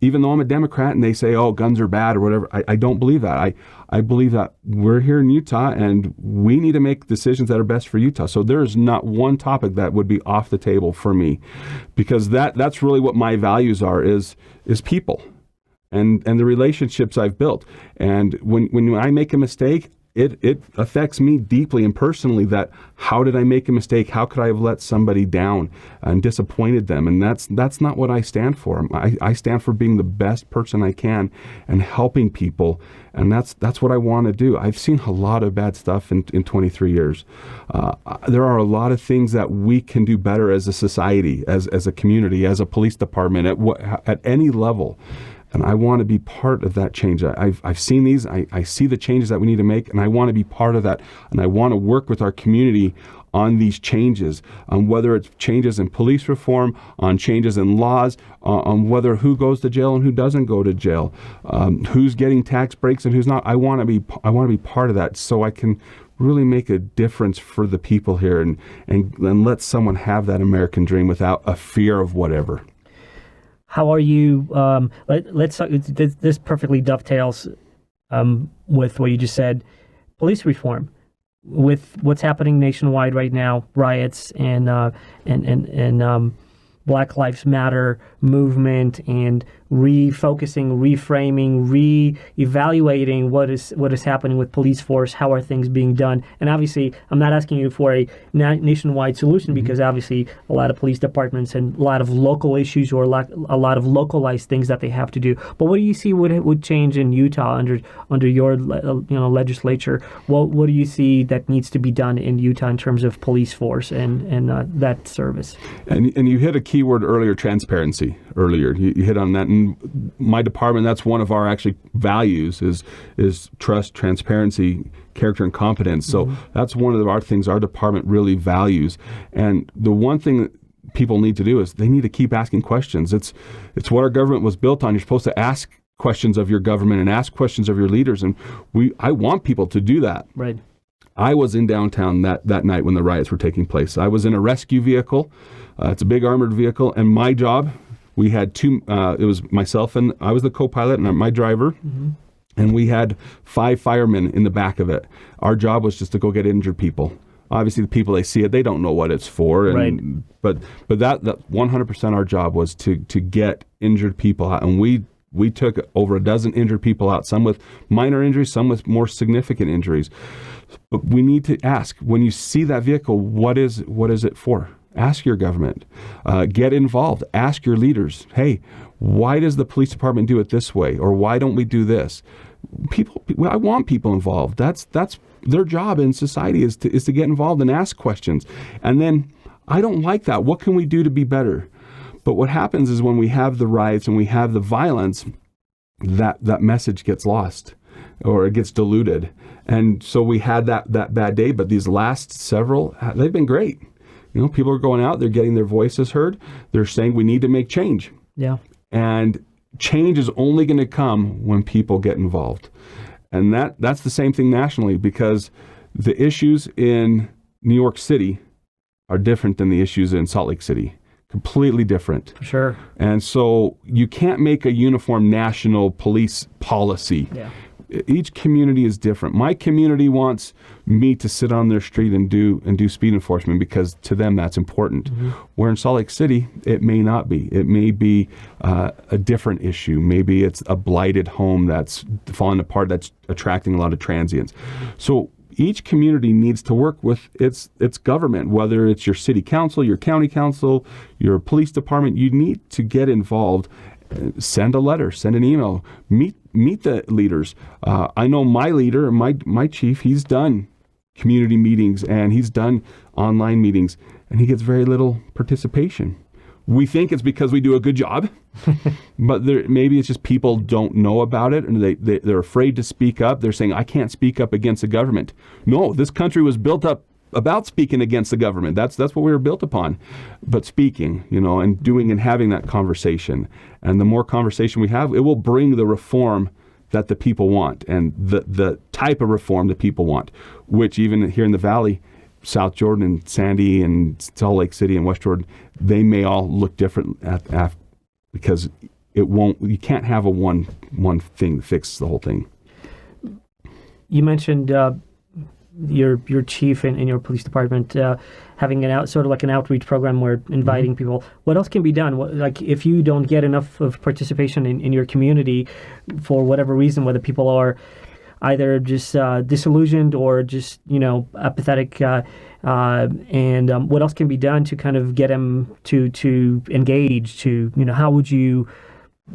Even though I'm a Democrat and they say, oh, guns are bad or whatever, I don't believe that. I believe that we're here in Utah and we need to make decisions that are best for Utah. So there is not one topic that would be off the table for me, because that's really what my values are, is people and the relationships I've built. And when I make a mistake, it affects me deeply and personally. That how did I make a mistake? How could I have let somebody down and disappointed them? And that's not what I stand for. I stand for being the best person I can and helping people. And that's what I want to do. I've seen a lot of bad stuff in 23 years. There are a lot of things that we can do better as a society, as a community, as a police department, at any level. And I want to be part of that change. I've seen these. I see the changes that we need to make, and I want to be part of that. And I want to work with our community on these changes, on whether it's changes in police reform, on changes in laws, on whether who goes to jail and who doesn't go to jail, who's getting tax breaks and who's not. I want to be part of that, so I can really make a difference for the people here and let someone have that American dream without a fear of whatever. How are you? Let's this perfectly dovetails with what you just said. Police reform, with what's happening nationwide right now, riots and Black Lives Matter movement, and refocusing, reframing, re-evaluating what is happening with police force. How are things being done? And obviously, I'm not asking you for a nationwide solution, because obviously a lot of police departments and a lot of local issues or a lot of localized things that they have to do. But what do you see would change in Utah under your legislature? What do you see that needs to be done in Utah in terms of police force and that service? And you hit a key word earlier, transparency. Earlier, you hit on that. And my department, that's one of our actually values is trust, transparency, character, and competence. So that's one of our things our department really values. And the one thing that people need to do is they need to keep asking questions. It's what our government was built on. You're supposed to ask questions of your government and ask questions of your leaders. And I want people to do that. Right. I was in downtown that night when the riots were taking place. I was in a rescue vehicle. It's a big armored vehicle, and my job, we had two, it was myself and I was the co-pilot and my driver, and we had 5 firemen in the back of it. Our job was just to go get injured people. Obviously, the people, they see it, they don't know what it's for. And, right. But that 100% our job was to get injured people out. And we took over a dozen injured people out, some with minor injuries, some with more significant injuries. But we need to ask, when you see that vehicle, what is it for? Ask your government. Get involved. Ask your leaders, hey, why does the police department do it this way? Or why don't we do this? I want people involved. That's their job in society is to get involved and ask questions. And then, I don't like that. What can we do to be better? But what happens is when we have the riots and we have the violence, that message gets lost or it gets diluted. And so we had that bad day, but these last several, they've been great. People are going out, they're getting their voices heard. They're saying we need to make change. Yeah. And change is only going to come when people get involved. And that's the same thing nationally, because the issues in New York City are different than the issues in Salt Lake City. Completely different. For sure. And so you can't make a uniform national police policy. Yeah. Each community is different. My community wants me to sit on their street and do speed enforcement because to them that's important. Where in Salt Lake City, it may not be. It may be a different issue. Maybe it's a blighted home that's falling apart, that's attracting a lot of transients. So each community needs to work with its government, whether it's your city council, your county council, your police department. You need to get involved. Send a letter, send an email, meet the leaders. I know my leader, my chief, he's done community meetings and he's done online meetings, and he gets very little participation. We think it's because we do a good job, but maybe it's just people don't know about it and they're afraid to speak up. They're saying, I can't speak up against the government. No, this country was built up about speaking against the government. That's what we were built upon. But speaking, and doing and having that conversation. And the more conversation we have, it will bring the reform that the people want and the type of reform that people want, which even here in the Valley, South Jordan and Sandy and Salt Lake City and West Jordan, they may all look different because you can't have a one thing that fixes the whole thing. You mentioned your chief in your police department having sort of like an outreach program where inviting people. What else can be done? Like if you don't get enough of participation in your community for whatever reason, whether people are either just disillusioned or just apathetic, and what else can be done to kind of get them to engage? To how would you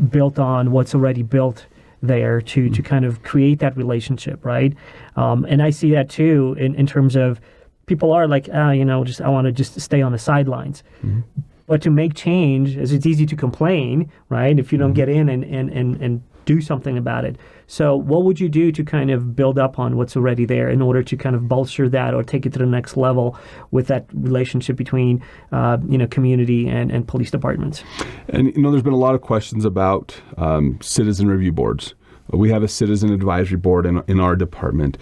build on what's already built there to kind of create that relationship, right? And I see that too in terms of people are like, I want to just stay on the sidelines. Mm-hmm. But to make change, as it's easy to complain, right? If you don't get in and do something about it. So what would you do to kind of build up on what's already there in order to kind of bolster that or take it to the next level with that relationship between, community and police departments? And, there's been a lot of questions about citizen review boards. We have a citizen advisory board in our department.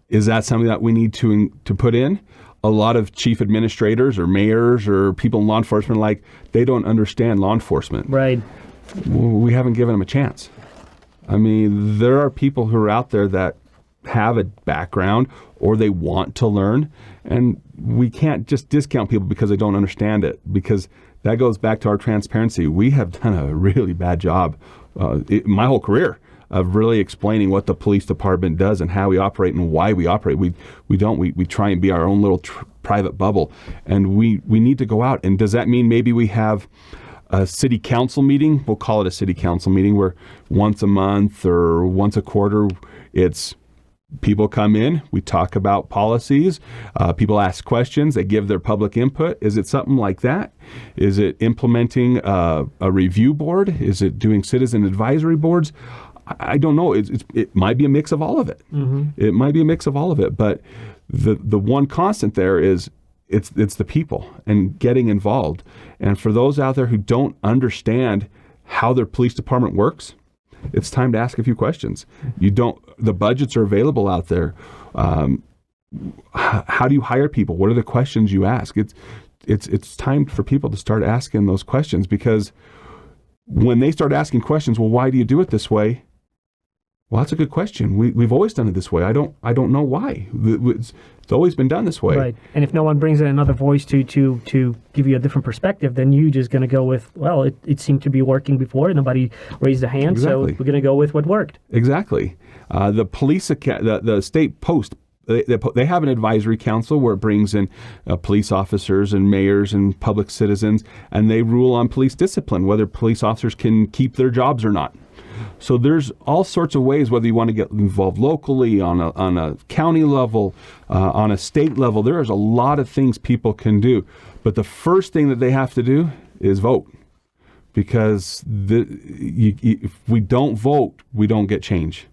Is that something that we need to put in? A lot of chief administrators or mayors or people in law enforcement, they don't understand law enforcement. Right. We haven't given them a chance. I mean, there are people who are out there that have a background or they want to learn, and we can't just discount people because they don't understand it, because that goes back to our transparency. We have done a really bad job my whole career of really explaining what the police department does and how we operate and why we operate. We try and be our own little private bubble, and we need to go out. And does that mean maybe we have a city council meeting? We'll call it a city council meeting where once a month or once a quarter, it's people come in, we talk about policies, people ask questions, they give their public input. Is it something like that? Is it implementing a review board? Is it doing citizen advisory boards? I don't know. It might be a mix of all of it. Mm-hmm. It might be a mix of all of it. But the one constant there is it's the people and getting involved. And for those out there who don't understand how their police department works, it's time to ask a few questions. The budgets are available out there. How do you hire people? What are the questions you ask? It's time for people to start asking those questions, because when they start asking questions, well, why do you do it this way? Well, that's a good question. We've always done it this way. I don't know why. It's always been done this way. Right. And if no one brings in another voice to give you a different perspective, then you're just going to go with, well, it seemed to be working before. Nobody raised a hand, exactly. So we're going to go with what worked. Exactly. The police, the state post, they have an advisory council where it brings in police officers and mayors and public citizens, and they rule on police discipline, whether police officers can keep their jobs or not. So there's all sorts of ways, whether you want to get involved locally, on a county level, on a state level. There is a lot of things people can do. But the first thing that they have to do is vote. Because if we don't vote, we don't get change.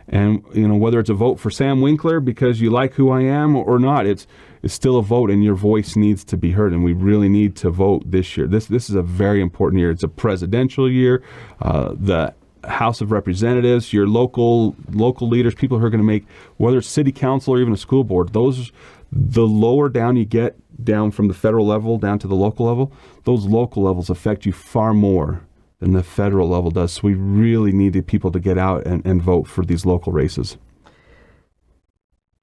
And whether it's a vote for Sam Winkler because you like who I am or not, it's still a vote, and your voice needs to be heard. And we really need to vote this year. This is a very important year. It's a presidential year. The House of Representatives, your local leaders, people who are going to make, whether it's city council or even a school board, the lower down you get, down from the federal level down to the local level, those local levels affect you far more than the federal level does. So we really needed people to get out and vote for these local races.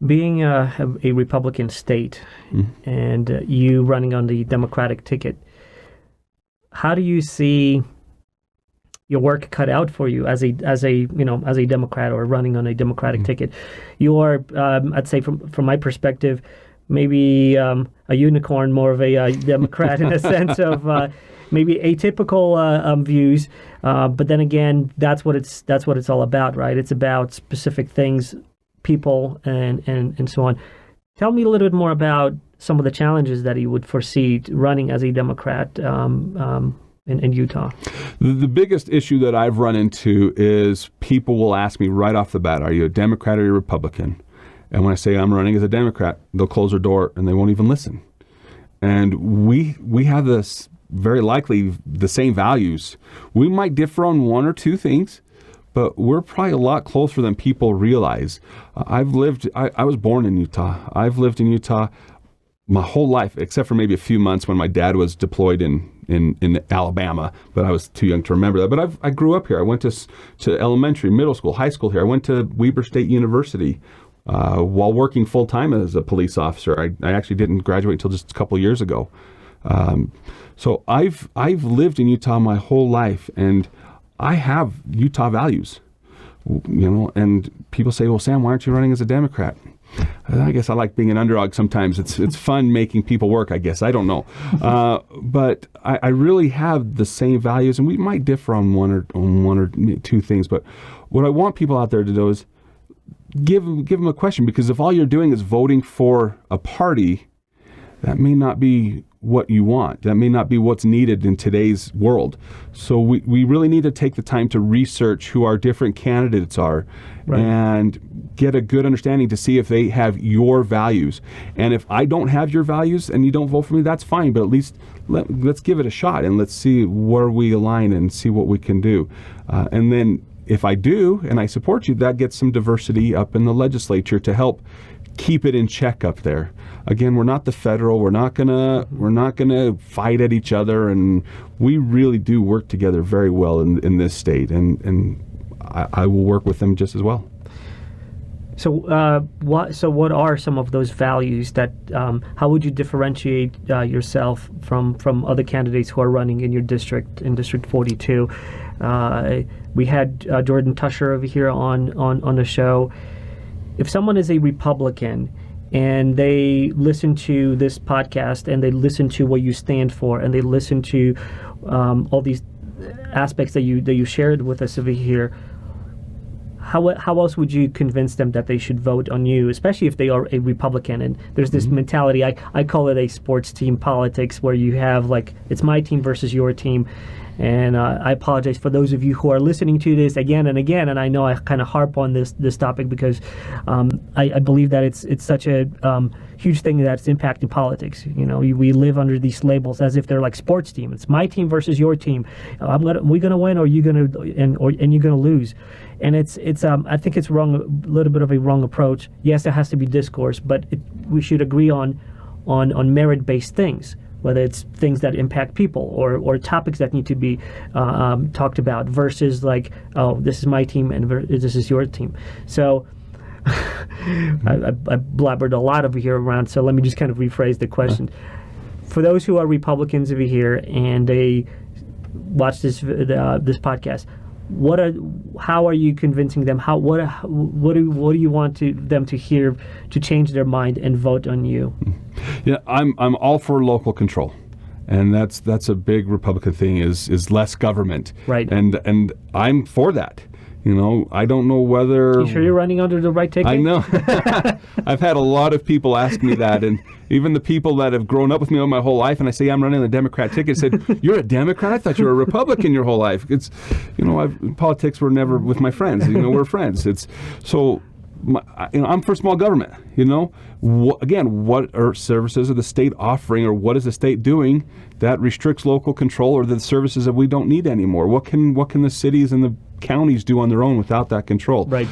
Being a Republican state, mm-hmm. and you running on the Democratic ticket, how do you see your work cut out for you as a Democrat or running on a Democratic mm-hmm. ticket? You are, I'd say from my perspective, maybe a unicorn, more of a Democrat in a sense of maybe atypical views, but then again, that's what it's all about, right? It's about specific things, people, and so on. Tell me a little bit more about some of the challenges that you would foresee running as a Democrat in Utah. The biggest issue that I've run into is people will ask me right off the bat, are you a Democrat or a Republican? And when I say I'm running as a Democrat, they'll close their door and they won't even listen. And we have this very likely the same values. We might differ on one or two things, but we're probably a lot closer than people realize. I was born in Utah. I've lived in Utah my whole life, except for maybe a few months when my dad was deployed in Alabama, but I was too young to remember that. But I grew up here. I went to elementary, middle school, high school here. I went to Weber State University while working full-time as a police officer. I actually didn't graduate until just a couple of years ago. So I've lived in Utah my whole life, and I have Utah values, and people say, well, Sam, why aren't you running as a Democrat? I guess I like being an underdog sometimes. It's fun making people work, I guess. I don't know. But I really have the same values, and we might differ on one or two things. But what I want people out there to do is give them a question, because if all you're doing is voting for a party, that may not be what you want. That may not be what's needed in today's world. So we really need to take the time to research who our different candidates are, right, and get a good understanding to see if they have your values. And if I don't have your values and you don't vote for me, that's fine, but at least let's give it a shot and let's see where we align and see what we can do. And then if I do and I support you, that gets some diversity up in the legislature to help keep it in check up there. Again, we're not the federal. We're not gonna fight at each other, and we really do work together very well in this state. And I will work with them just as well. So, what are some of those values that? How would you differentiate yourself from other candidates who are running in your district, in District 42? We had Jordan Tusher over here on the show. If someone is a Republican and they listen to this podcast and they listen to what you stand for and they listen to all these aspects that you shared with us over here, how else would you convince them that they should vote on you, especially if they are a Republican? And there's this mentality, I call it a sports team politics, where you have it's my team versus your team. And I apologize for those of you who are listening to this again and again, and I know I kind of harp on this topic because I believe that it's such a huge thing that's impacting politics. We live under these labels as if they're like sports team. It's my team versus your team. We're gonna win, or are you gonna and you're gonna lose. And it's I think it's wrong, a little bit of a wrong approach. Yes, there has to be discourse, but we should agree on merit-based things, whether it's things that impact people or topics that need to be talked about versus this is my team and this is your team. So I blabbered a lot over here around, so let me just kind of rephrase the question. For those who are Republicans over here and they watch this podcast, how are you convincing them? What do you want them to hear to change their mind and vote on you? Yeah, I'm all for local control, and that's a big Republican thing is less government. Right. And I'm for that. I don't know whether... You sure you're running under the right ticket? I know. I've had a lot of people ask me that, and even the people that have grown up with me all my whole life, and I say I'm running the Democrat ticket, said, "You're a Democrat? I thought you were a Republican your whole life." It's, politics were never with my friends. We're friends. It's so. I'm for small government. What are services of the state offering, or what is the state doing that restricts local control or the services that we don't need anymore? What can the cities and the counties do on their own without that control? Right.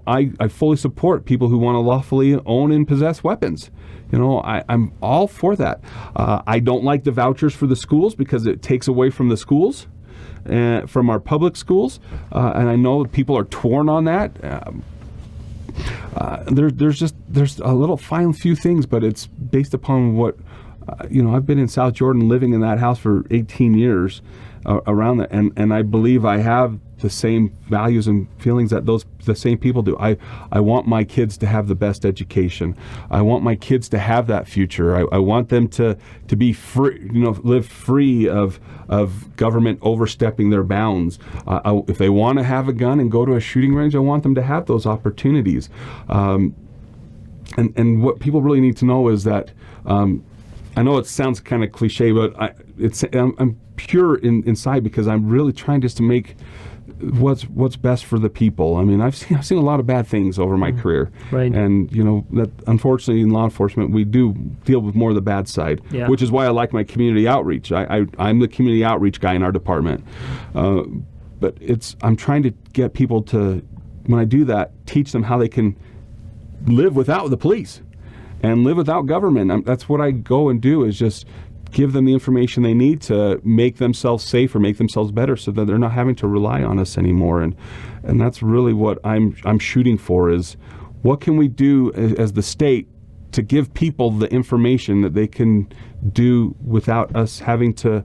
I fully support people who want to lawfully own and possess weapons. I'm all for that. I don't like the vouchers for the schools because it takes away from the schools, from our public schools, and I know people are torn on that. There's a little fine few things, but it's based upon what I've been in South Jordan, living in that house for 18 years around that, and I believe I have the same values and feelings that the same people do. I want my kids to have the best education. I want my kids to have that future. I want them to be free, live free of government overstepping their bounds. If they want to have a gun and go to a shooting range, I want them to have those opportunities. And what people really need to know is that I know it sounds kind of cliche, but I'm pure inside, because I'm really trying just to make what's best for the people. I mean, I've seen a lot of bad things over my career, right. And that unfortunately in law enforcement we do deal with more of the bad side, which is why I like my community outreach. I'm the community outreach guy in our department, but I'm trying to get people to, when I do that, teach them how they can live without the police and live without government. That's what I go and do, is just give them the information they need to make themselves safer, make themselves better, so that they're not having to rely on us anymore. And that's really what I'm shooting for, is what can we do as the state to give people the information that they can do without us having to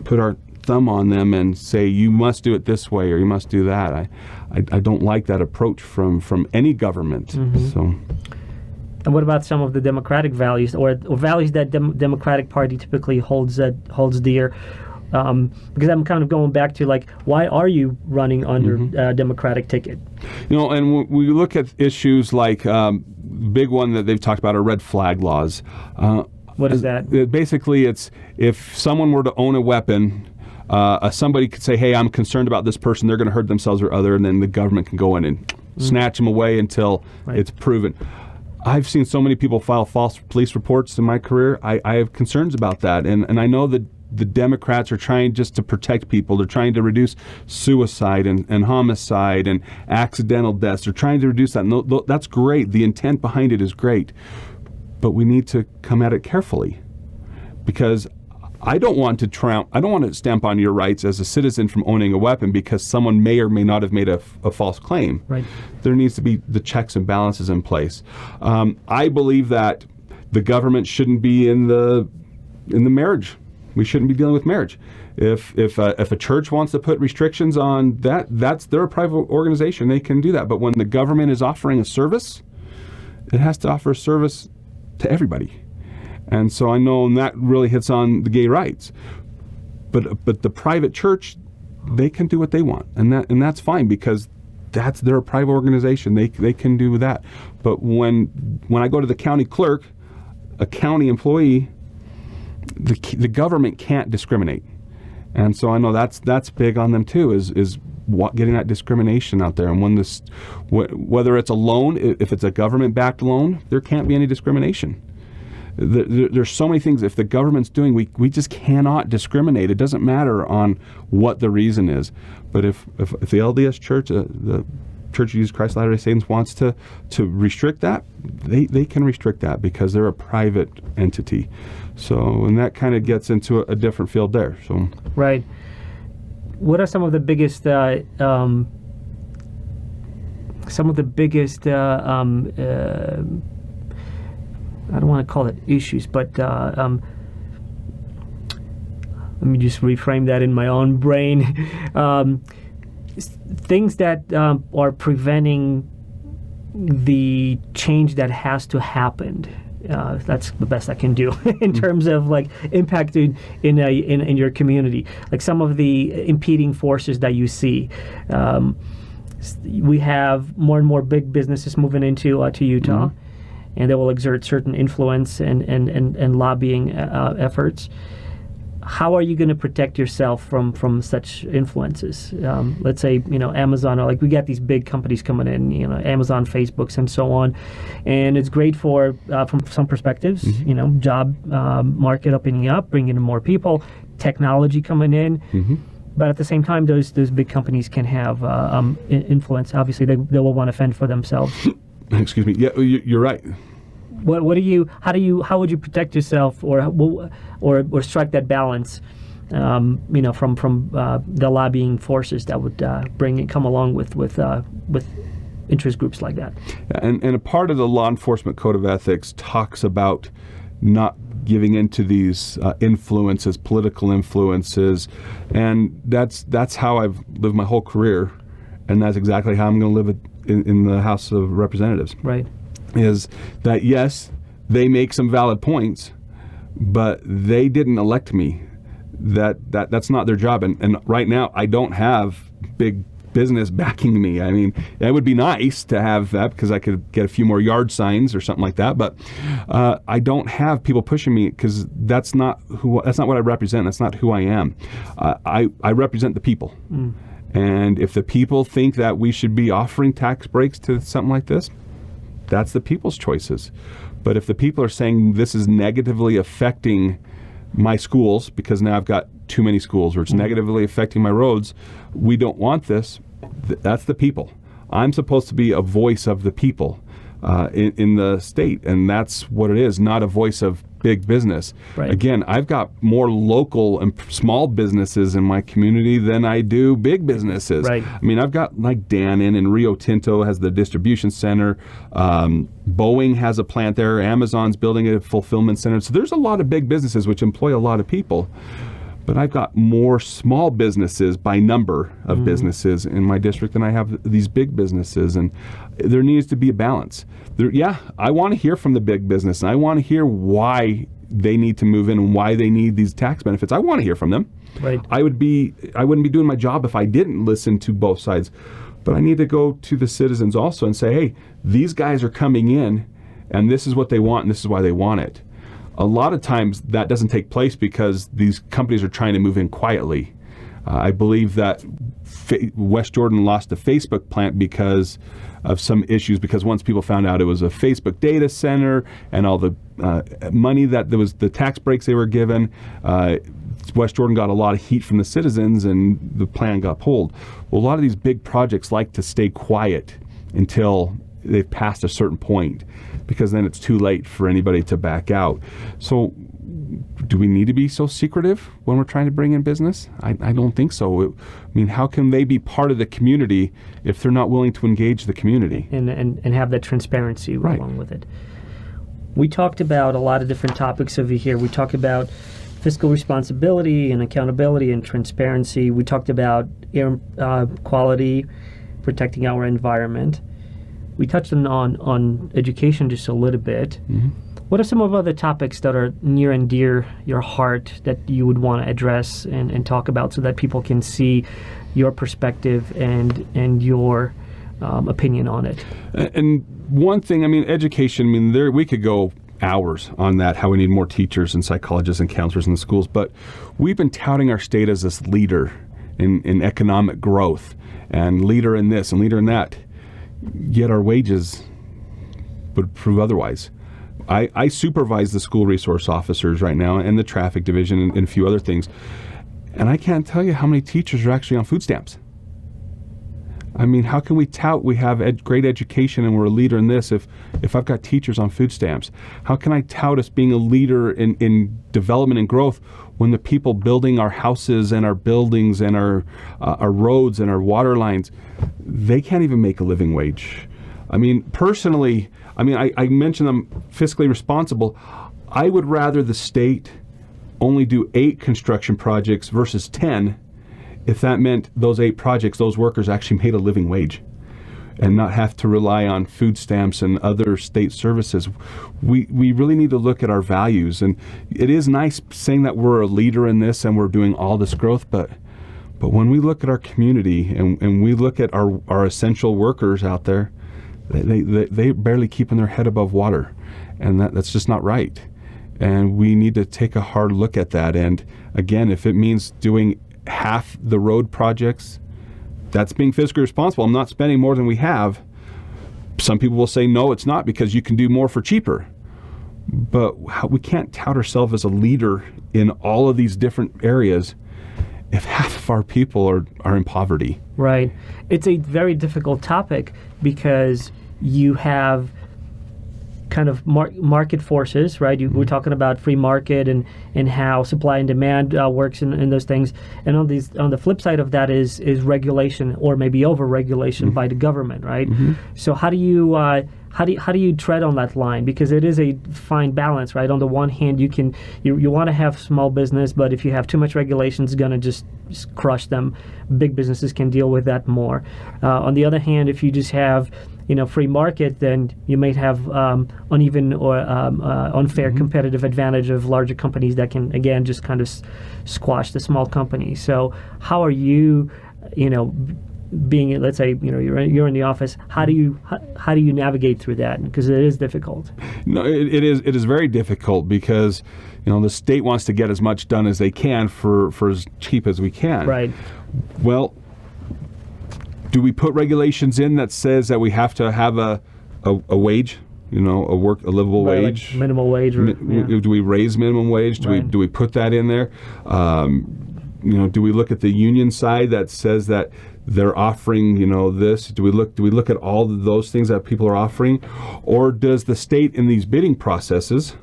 put our thumb on them and say, you must do it this way or you must do that. I don't like that approach from any government. So. And what about some of the democratic values, or values that Democratic Party typically holds dear? Because I'm kind of going back to, like, why are you running under Democratic ticket? And when we look at issues like big one that they've talked about are red flag laws. What is that? Basically, it's if someone were to own a weapon, somebody could say, hey, I'm concerned about this person, they're going to hurt themselves or other, and then the government can go in and snatch them away until it's proven. I've seen so many people file false police reports in my career. I have concerns about that. And I know that the Democrats are trying just to protect people. They're trying to reduce suicide and homicide and accidental deaths. They're trying to reduce that. And that's great. The intent behind it is great. But we need to come at it carefully, because I don't want to stamp on your rights as a citizen from owning a weapon because someone may or may not have made a false claim. Right. There needs to be the checks and balances in place. I believe that the government shouldn't be in the marriage. We shouldn't be dealing with marriage. If a church wants to put restrictions on that, they're a private organization. They can do that. But when the government is offering a service, it has to offer a service to everybody. And so I know that really hits on the gay rights, but the private church, they can do what they want, and that's fine, because they're a private organization. They can do that. But when I go to the county clerk, a county employee, the government can't discriminate, and so I know that's big on them too. Is getting that discrimination out there, and whether it's a loan, if it's a government-backed loan, there can't be any discrimination. There's so many things. If the government's doing, we just cannot discriminate. It doesn't matter on what the reason is. But if the LDS Church, the Church of Jesus Christ of Latter-day Saints, wants to restrict that, they can restrict that, because they're a private entity. So, and that kind of gets into a different field there. So. Right. What are some of the biggest I don't want to call it issues, but let me just reframe that in my own brain. Things that are preventing the change that has to happen. That's the best I can do in terms of, like, impact in your community. Like some of the impeding forces that you see. We have more and more big businesses moving into to Utah. And they will exert certain influence and lobbying efforts. How are you going to protect yourself from such influences? Let's say, Amazon, or like we got these big companies coming in, Amazon, Facebooks, and so on. And it's great for, from some perspectives, job market opening up, bringing in more people, technology coming in. But at the same time, those big companies can have influence. Obviously, they will want to fend for themselves. Excuse me. Yeah, you're right. How would you protect yourself, or strike that balance, from the lobbying forces that would come along with interest groups like that? And a part of the law enforcement code of ethics talks about not giving into these influences, political influences, and that's how I've lived my whole career, and that's exactly how I'm going to live in the House of Representatives. Right. Is that, yes, they make some valid points, but they didn't elect me. That's not their job. And right now, I don't have big business backing me. I mean, it would be nice to have that, because I could get a few more yard signs or something like that. But I don't have people pushing me, because that's not what I represent. That's not who I am. I represent the people. And if the people think that we should be offering tax breaks to something like this, that's the people's choices. But if the people are saying this is negatively affecting my schools, because now I've got too many schools, or it's negatively affecting my roads, we don't want this, that's the people. I'm supposed to be a voice of the people in the state, and that's what it is, not a voice of big business. Right. Again, I've got more local and small businesses in my community than I do big businesses. Right. I mean, I've got like Dannon, and Rio Tinto has the distribution center. Boeing has a plant there. Amazon's building a fulfillment center. So there's a lot of big businesses which employ a lot of people. But I've got more small businesses by number of businesses in my district than I have these big businesses. And there needs to be a balance. I want to hear from the big business, and I want to hear why they need to move in and why they need these tax benefits. I want to hear from them. Right. I wouldn't be doing my job if I didn't listen to both sides. But I need to go to the citizens also and say, hey, these guys are coming in, and this is what they want, and this is why they want it. A lot of times that doesn't take place because these companies are trying to move in quietly. I believe that West Jordan lost the Facebook plant because of some issues, because once people found out it was a Facebook data center and all the money that there was, the tax breaks they were given, West Jordan got a lot of heat from the citizens and the plan got pulled. Well, a lot of these big projects like to stay quiet until they've passed a certain point, because then it's too late for anybody to back out. So do we need to be so secretive when we're trying to bring in business? I don't think so. I mean, how can they be part of the community if they're not willing to engage the community? And have that transparency Right. along with it. We talked about a lot of different topics over here. We talked about fiscal responsibility and accountability and transparency. We talked about air quality, protecting our environment. We touched on education just a little bit. Mm-hmm. What are some of other topics that are near and dear your heart that you would want to address and talk about so that people can see your perspective and your opinion on it? And one thing, I mean, education, I mean, we could go hours on that, how we need more teachers and psychologists and counselors in the schools, but we've been touting our state as this leader in economic growth and leader in this and leader in that, yet our wages would prove otherwise. I supervise the school resource officers right now and the traffic division and a few other things, and I can't tell you how many teachers are actually on food stamps. I mean, how can we tout we have great education and we're a leader in this if I've got teachers on food stamps? How can I tout us being a leader in development and growth when the people building our houses and our buildings and our roads and our water lines, they can't even make a living wage? I mean, personally, I mentioned I'm fiscally responsible. I would rather the state only do 8 construction projects versus 10 if that meant those 8 projects, those workers actually made a living wage and not have to rely on food stamps and other state services. We really need to look at our values. And it is nice saying that we're a leader in this and we're doing all this growth, but when we look at our community and we look at our essential workers out there, they barely keeping their head above water, and that's just not right. And we need to take a hard look at that. And again, if it means doing half the road projects, that's being fiscally responsible. I'm not spending more than we have. Some people will say, no, it's not, because you can do more for cheaper. But we can't tout ourselves as a leader in all of these different areas if half of our people are in poverty. Right. It's a very difficult topic because you have kind of market forces, right? We're talking about free market and how supply and demand works in those things. And on the flip side of that is regulation, or maybe over-regulation by the government, right? So how do you tread on that line? Because it is a fine balance, right? On the one hand, you want to have small business, but if you have too much regulation, it's going to just crush them. Big businesses can deal with that more. On the other hand, if you just have free market, then you might have uneven or unfair competitive advantage of larger companies that can, again, just kind of squash the small companies. So how are you, being, let's say, you're in the office, how do you navigate through that? Because it is difficult. No, it is very difficult because the state wants to get as much done as they can for as cheap as we can. Right. Well, Do we put regulations in that says that we have to have a wage, a livable Right, wage? like minimal wage. Do we raise minimum wage? Do we put that in there? Do we look at the union side that says that they're offering, this? Do we look at all of those things that people are offering? Or does the state in these bidding processes,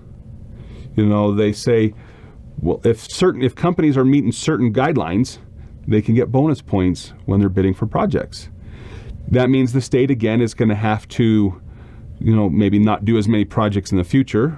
they say, well, if companies are meeting certain guidelines, they can get bonus points when they're bidding for projects. That means the state, again, is going to have to, maybe not do as many projects in the future,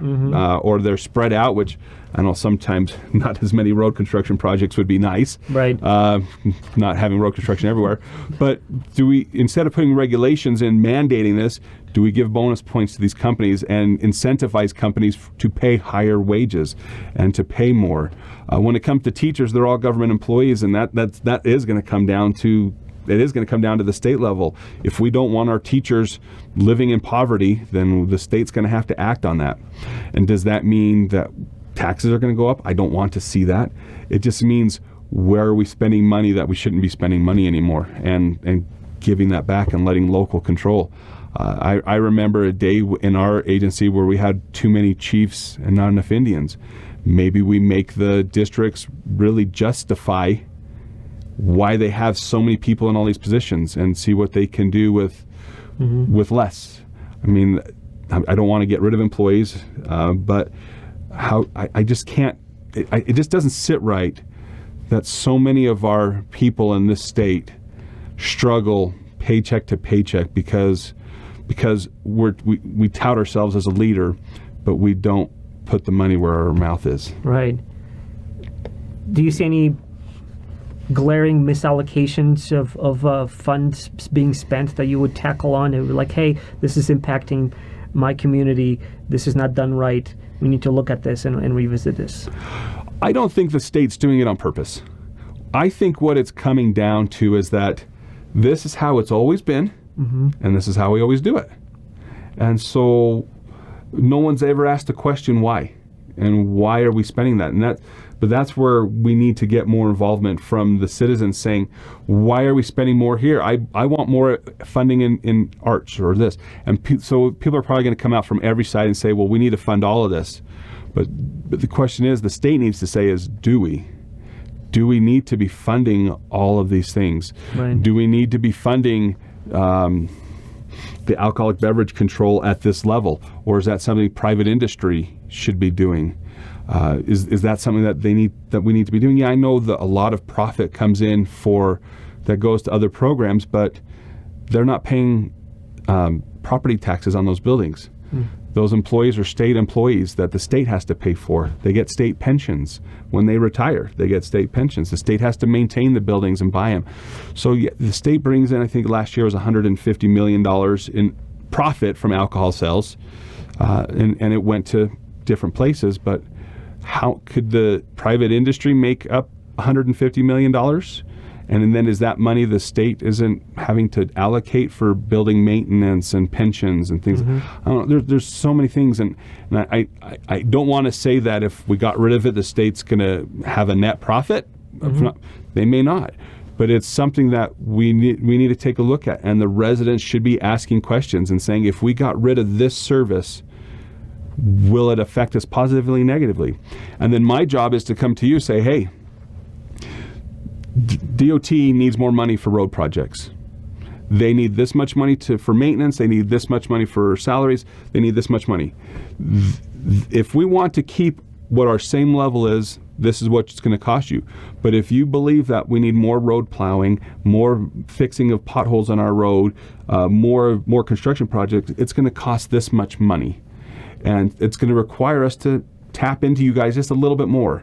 or they're spread out, which I know sometimes not as many road construction projects would be nice. Right. Not having road construction everywhere. But do we, instead of putting regulations and mandating this, do we give bonus points to these companies and incentivize companies to pay higher wages and to pay more? When it comes to teachers, they're all government employees, and that is going to come down to the state level. If we don't want our teachers living in poverty, then the state's going to have to act on that. And does that mean that taxes are going to go up? I don't want to see that. It just means, where are we spending money that we shouldn't be spending money anymore, and giving that back and letting local control. I remember a day in our agency where we had too many chiefs and not enough Indians. Maybe we make the districts really justify why they have so many people in all these positions and see what they can do with less. I mean, I don't want to get rid of employees, but I just can't. It just doesn't sit right that so many of our people in this state struggle paycheck to paycheck because we tout ourselves as a leader, but we don't put the money where our mouth is. Right. Do you see any glaring misallocations of funds being spent that you would tackle on? Like, hey, this is impacting my community. This is not done right. We need to look at this and revisit this. I don't think the state's doing it on purpose. I think what it's coming down to is that this is how it's always been, and this is how we always do it. And so no one's ever asked the question why, and why are we spending that? But that's where we need to get more involvement from the citizens, saying, why are we spending more here? I want more funding in arts or this. And so people are probably going to come out from every side and say, well, we need to fund all of this. But the question is, the state needs to say is, do we? Do we need to be funding all of these things? Right. Do we need to be funding the alcoholic beverage control at this level? Or is that something private industry should be doing? Is that something that we need to be doing? Yeah, I know that a lot of profit comes in that goes to other programs, but they're not paying property taxes on those buildings. Those employees are state employees that the state has to pay for. They get state pensions. When they retire, they get state pensions. The state has to maintain the buildings and buy them. So yeah, the state brings in, I think last year was $150 million in profit from alcohol sales, and it went to different places. But how could the private industry make up $150 million? And then is that money the state isn't having to allocate for building maintenance and pensions and things? I don't know, there's so many things, and I don't want to say that if we got rid of it, the state's going to have a net profit. They may not. But it's something that we need to take a look at, and the residents should be asking questions and saying, if we got rid of this service, will it affect us positively, negatively? And then my job is to come to you and say, hey, DOT needs more money for road projects. They need this much money for maintenance. They need this much money for salaries. They need this much money. If we want to keep what our same level is, this is what it's going to cost you. But if you believe that we need more road plowing, more fixing of potholes on our road, more construction projects, it's going to cost this much money. And it's going to require us to tap into you guys just a little bit more.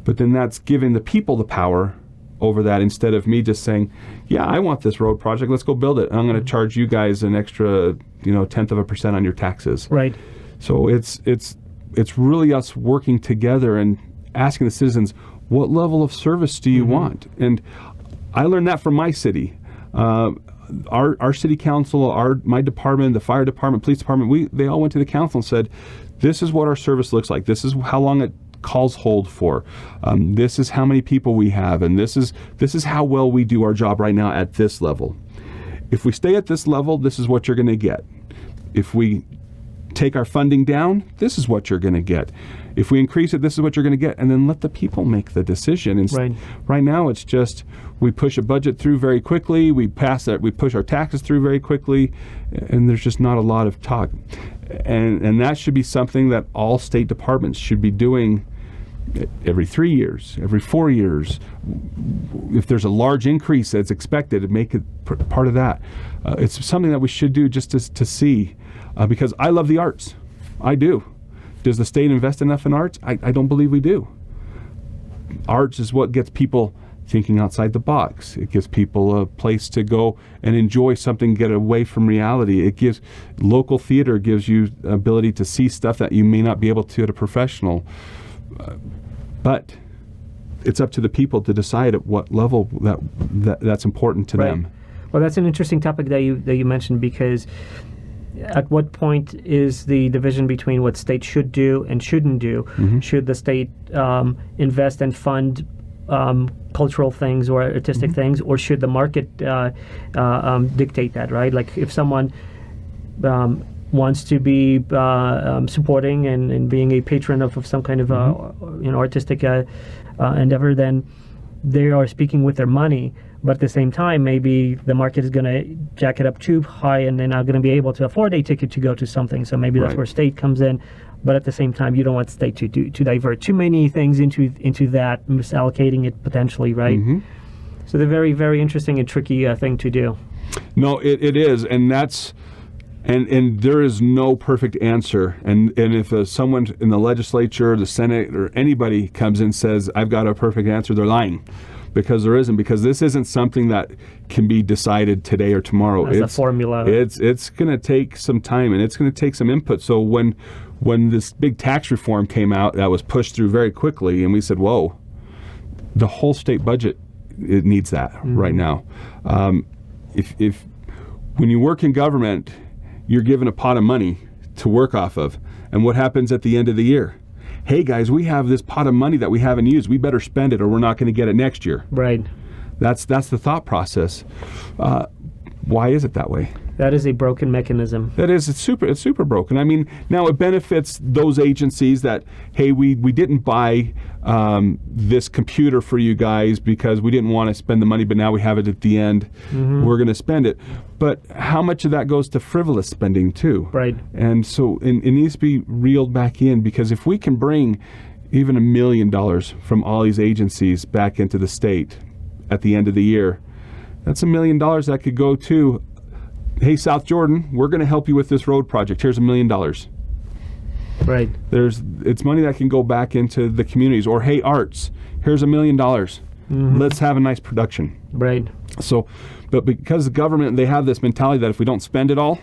But then that's giving the people the power over that, instead of me just saying, yeah, I want this road project, let's go build it. And I'm going to charge you guys an extra, 0.1% on your taxes. Right. So it's really us working together and asking the citizens, what level of service do you want? And I learned that from my city. Our city council, my department, the fire department, police department, they all went to the council and said, this is what our service looks like. This is how long it calls hold for. This is how many people we have, and this is how well we do our job right now at this level. if we stay at this level, this is what you're going to get. If we take our funding down, this is what you're going to get. If we increase it, this is what you're going to get. And then let the people make the decision. And right now, it's just we push a budget through very quickly. We push our taxes through very quickly, and there's just not a lot of talk. And that should be something that all state departments should be doing every 3 years, every 4 years. If there's a large increase that's expected, make it part of that. It's something that we should do just to see, because I love the arts. I do. Does the state invest enough in arts? I don't believe we do. Arts is what gets people thinking outside the box. It gives people a place to go and enjoy something, get away from reality. It gives local theater, gives you the ability to see stuff that you may not be able to at a professional. But it's up to the people to decide at what level that's important to them. Well, that's an interesting topic that you mentioned, because at what point is the division between what states should do and shouldn't do? Mm-hmm. Should the state invest and fund cultural things or artistic mm-hmm. things, or should the market dictate that, right? Like if someone wants to be supporting and being a patron of some kind of mm-hmm. Artistic endeavor, then they are speaking with their money. But at the same time, maybe the market is going to jack it up too high, and they're not going to be able to afford a ticket to go to something. So maybe that's where state comes in. But at the same time, you don't want state to divert too many things into that, misallocating it potentially, right? Mm-hmm. So they're very, very interesting and tricky thing to do. No, it is, and that's. And there is no perfect answer. And if someone in the legislature, the Senate, or anybody comes in and says, I've got a perfect answer, they're lying. Because there isn't. Because this isn't something that can be decided today or tomorrow. It's a formula. It's going to take some time, and it's going to take some input. So when this big tax reform came out, that was pushed through very quickly, and we said, whoa, the whole state budget, it needs that right now. If when you work in government, you're given a pot of money to work off of. And what happens at the end of the year? Hey guys, we have this pot of money that we haven't used. We better spend it or we're not going to get it next year. Right. That's the thought process. Why is it that way? That is a broken mechanism. That is, it's super broken. I mean, now it benefits those agencies that, hey, we didn't buy this computer for you guys because we didn't want to spend the money, but now we have it at the end. Mm-hmm. We're going to spend it. But how much of that goes to frivolous spending too? Right. And so it needs to be reeled back in, because if we can bring even $1 million from all these agencies back into the state at the end of the year, that's $1 million that could go to, hey, South Jordan, we're going to help you with this road project. Here's $1 million. Right. It's money that can go back into the communities. Or, hey, arts, here's $1 million. Mm-hmm. Let's have a nice production. Right. So, but because the government, they have this mentality that if we don't spend it all,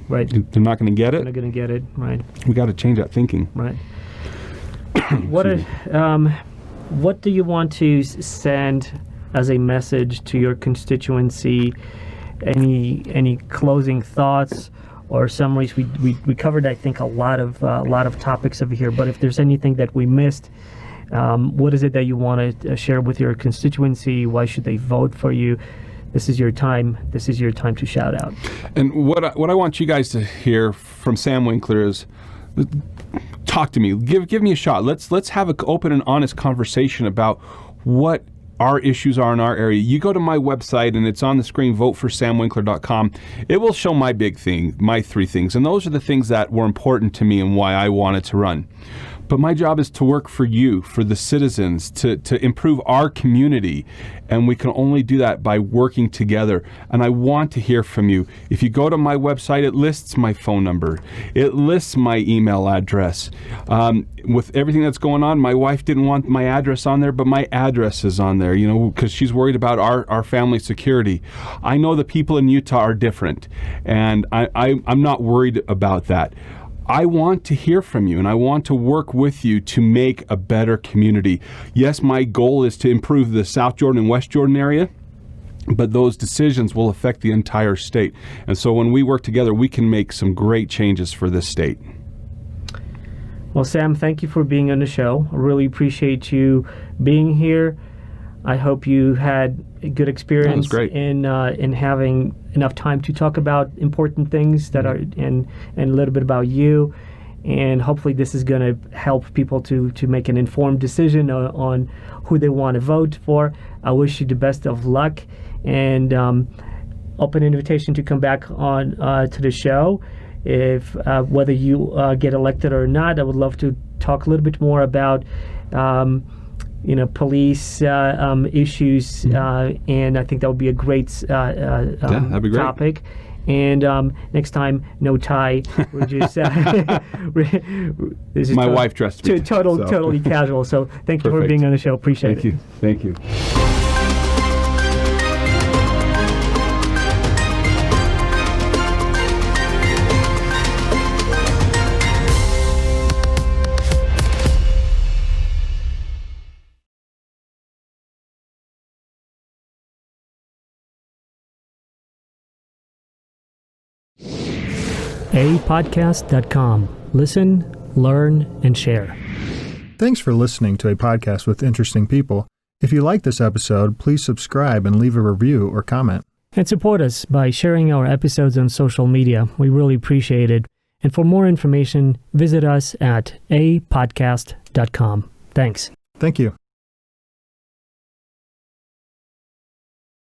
right, they're not going to get it. They're not going to get it. Right. We got to change that thinking. Right. What do you want to send as a message to your constituency? Any closing thoughts or summaries? We covered, I think, a lot of topics over here. But if there's anything that we missed, what is it that you want to share with your constituency? Why should they vote for you? This is your time. This is your time to shout out. And what I want you guys to hear from Sam Winkler is, talk to me. Give me a shot. Let's have an open and honest conversation about what our issues are in our area. You go to my website and it's on the screen, voteforsamwinkler.com. It will show my big thing, my 3 things. And those are the things that were important to me and why I wanted to run. But my job is to work for you, for the citizens, to improve our community. And we can only do that by working together. And I want to hear from you. If you go to my website, it lists my phone number. It lists my email address. With everything that's going on, my wife didn't want my address on there, but my address is on there, because she's worried about our family security. I know the people in Utah are different, and I'm not worried about that. I want to hear from you, and I want to work with you to make a better community. Yes, my goal is to improve the South Jordan and West Jordan area, but those decisions will affect the entire state. And so when we work together, we can make some great changes for this state. Well, Sam, thank you for being on the show. I really appreciate you being here. I hope you had a good experience in having enough time to talk about important things that are and a little bit about you. And hopefully this is going to help people to make an informed decision on who they want to vote for. I wish you the best of luck, and open invitation to come back on to the show. If whether you get elected or not, I would love to talk a little bit more about police issues, and I think that would be a great, that'd be great topic. And next time, no tie. We're just this is my wife dressed me totally casual. So thank you for being on the show. Appreciate it. Thank you. Apodcast.com. Listen, learn, and share. Thanks for listening to A Podcast with Interesting People. If you like this episode, please subscribe and leave a review or comment. And support us by sharing our episodes on social media. We really appreciate it. And for more information, visit us at apodcast.com. Thanks. Thank you.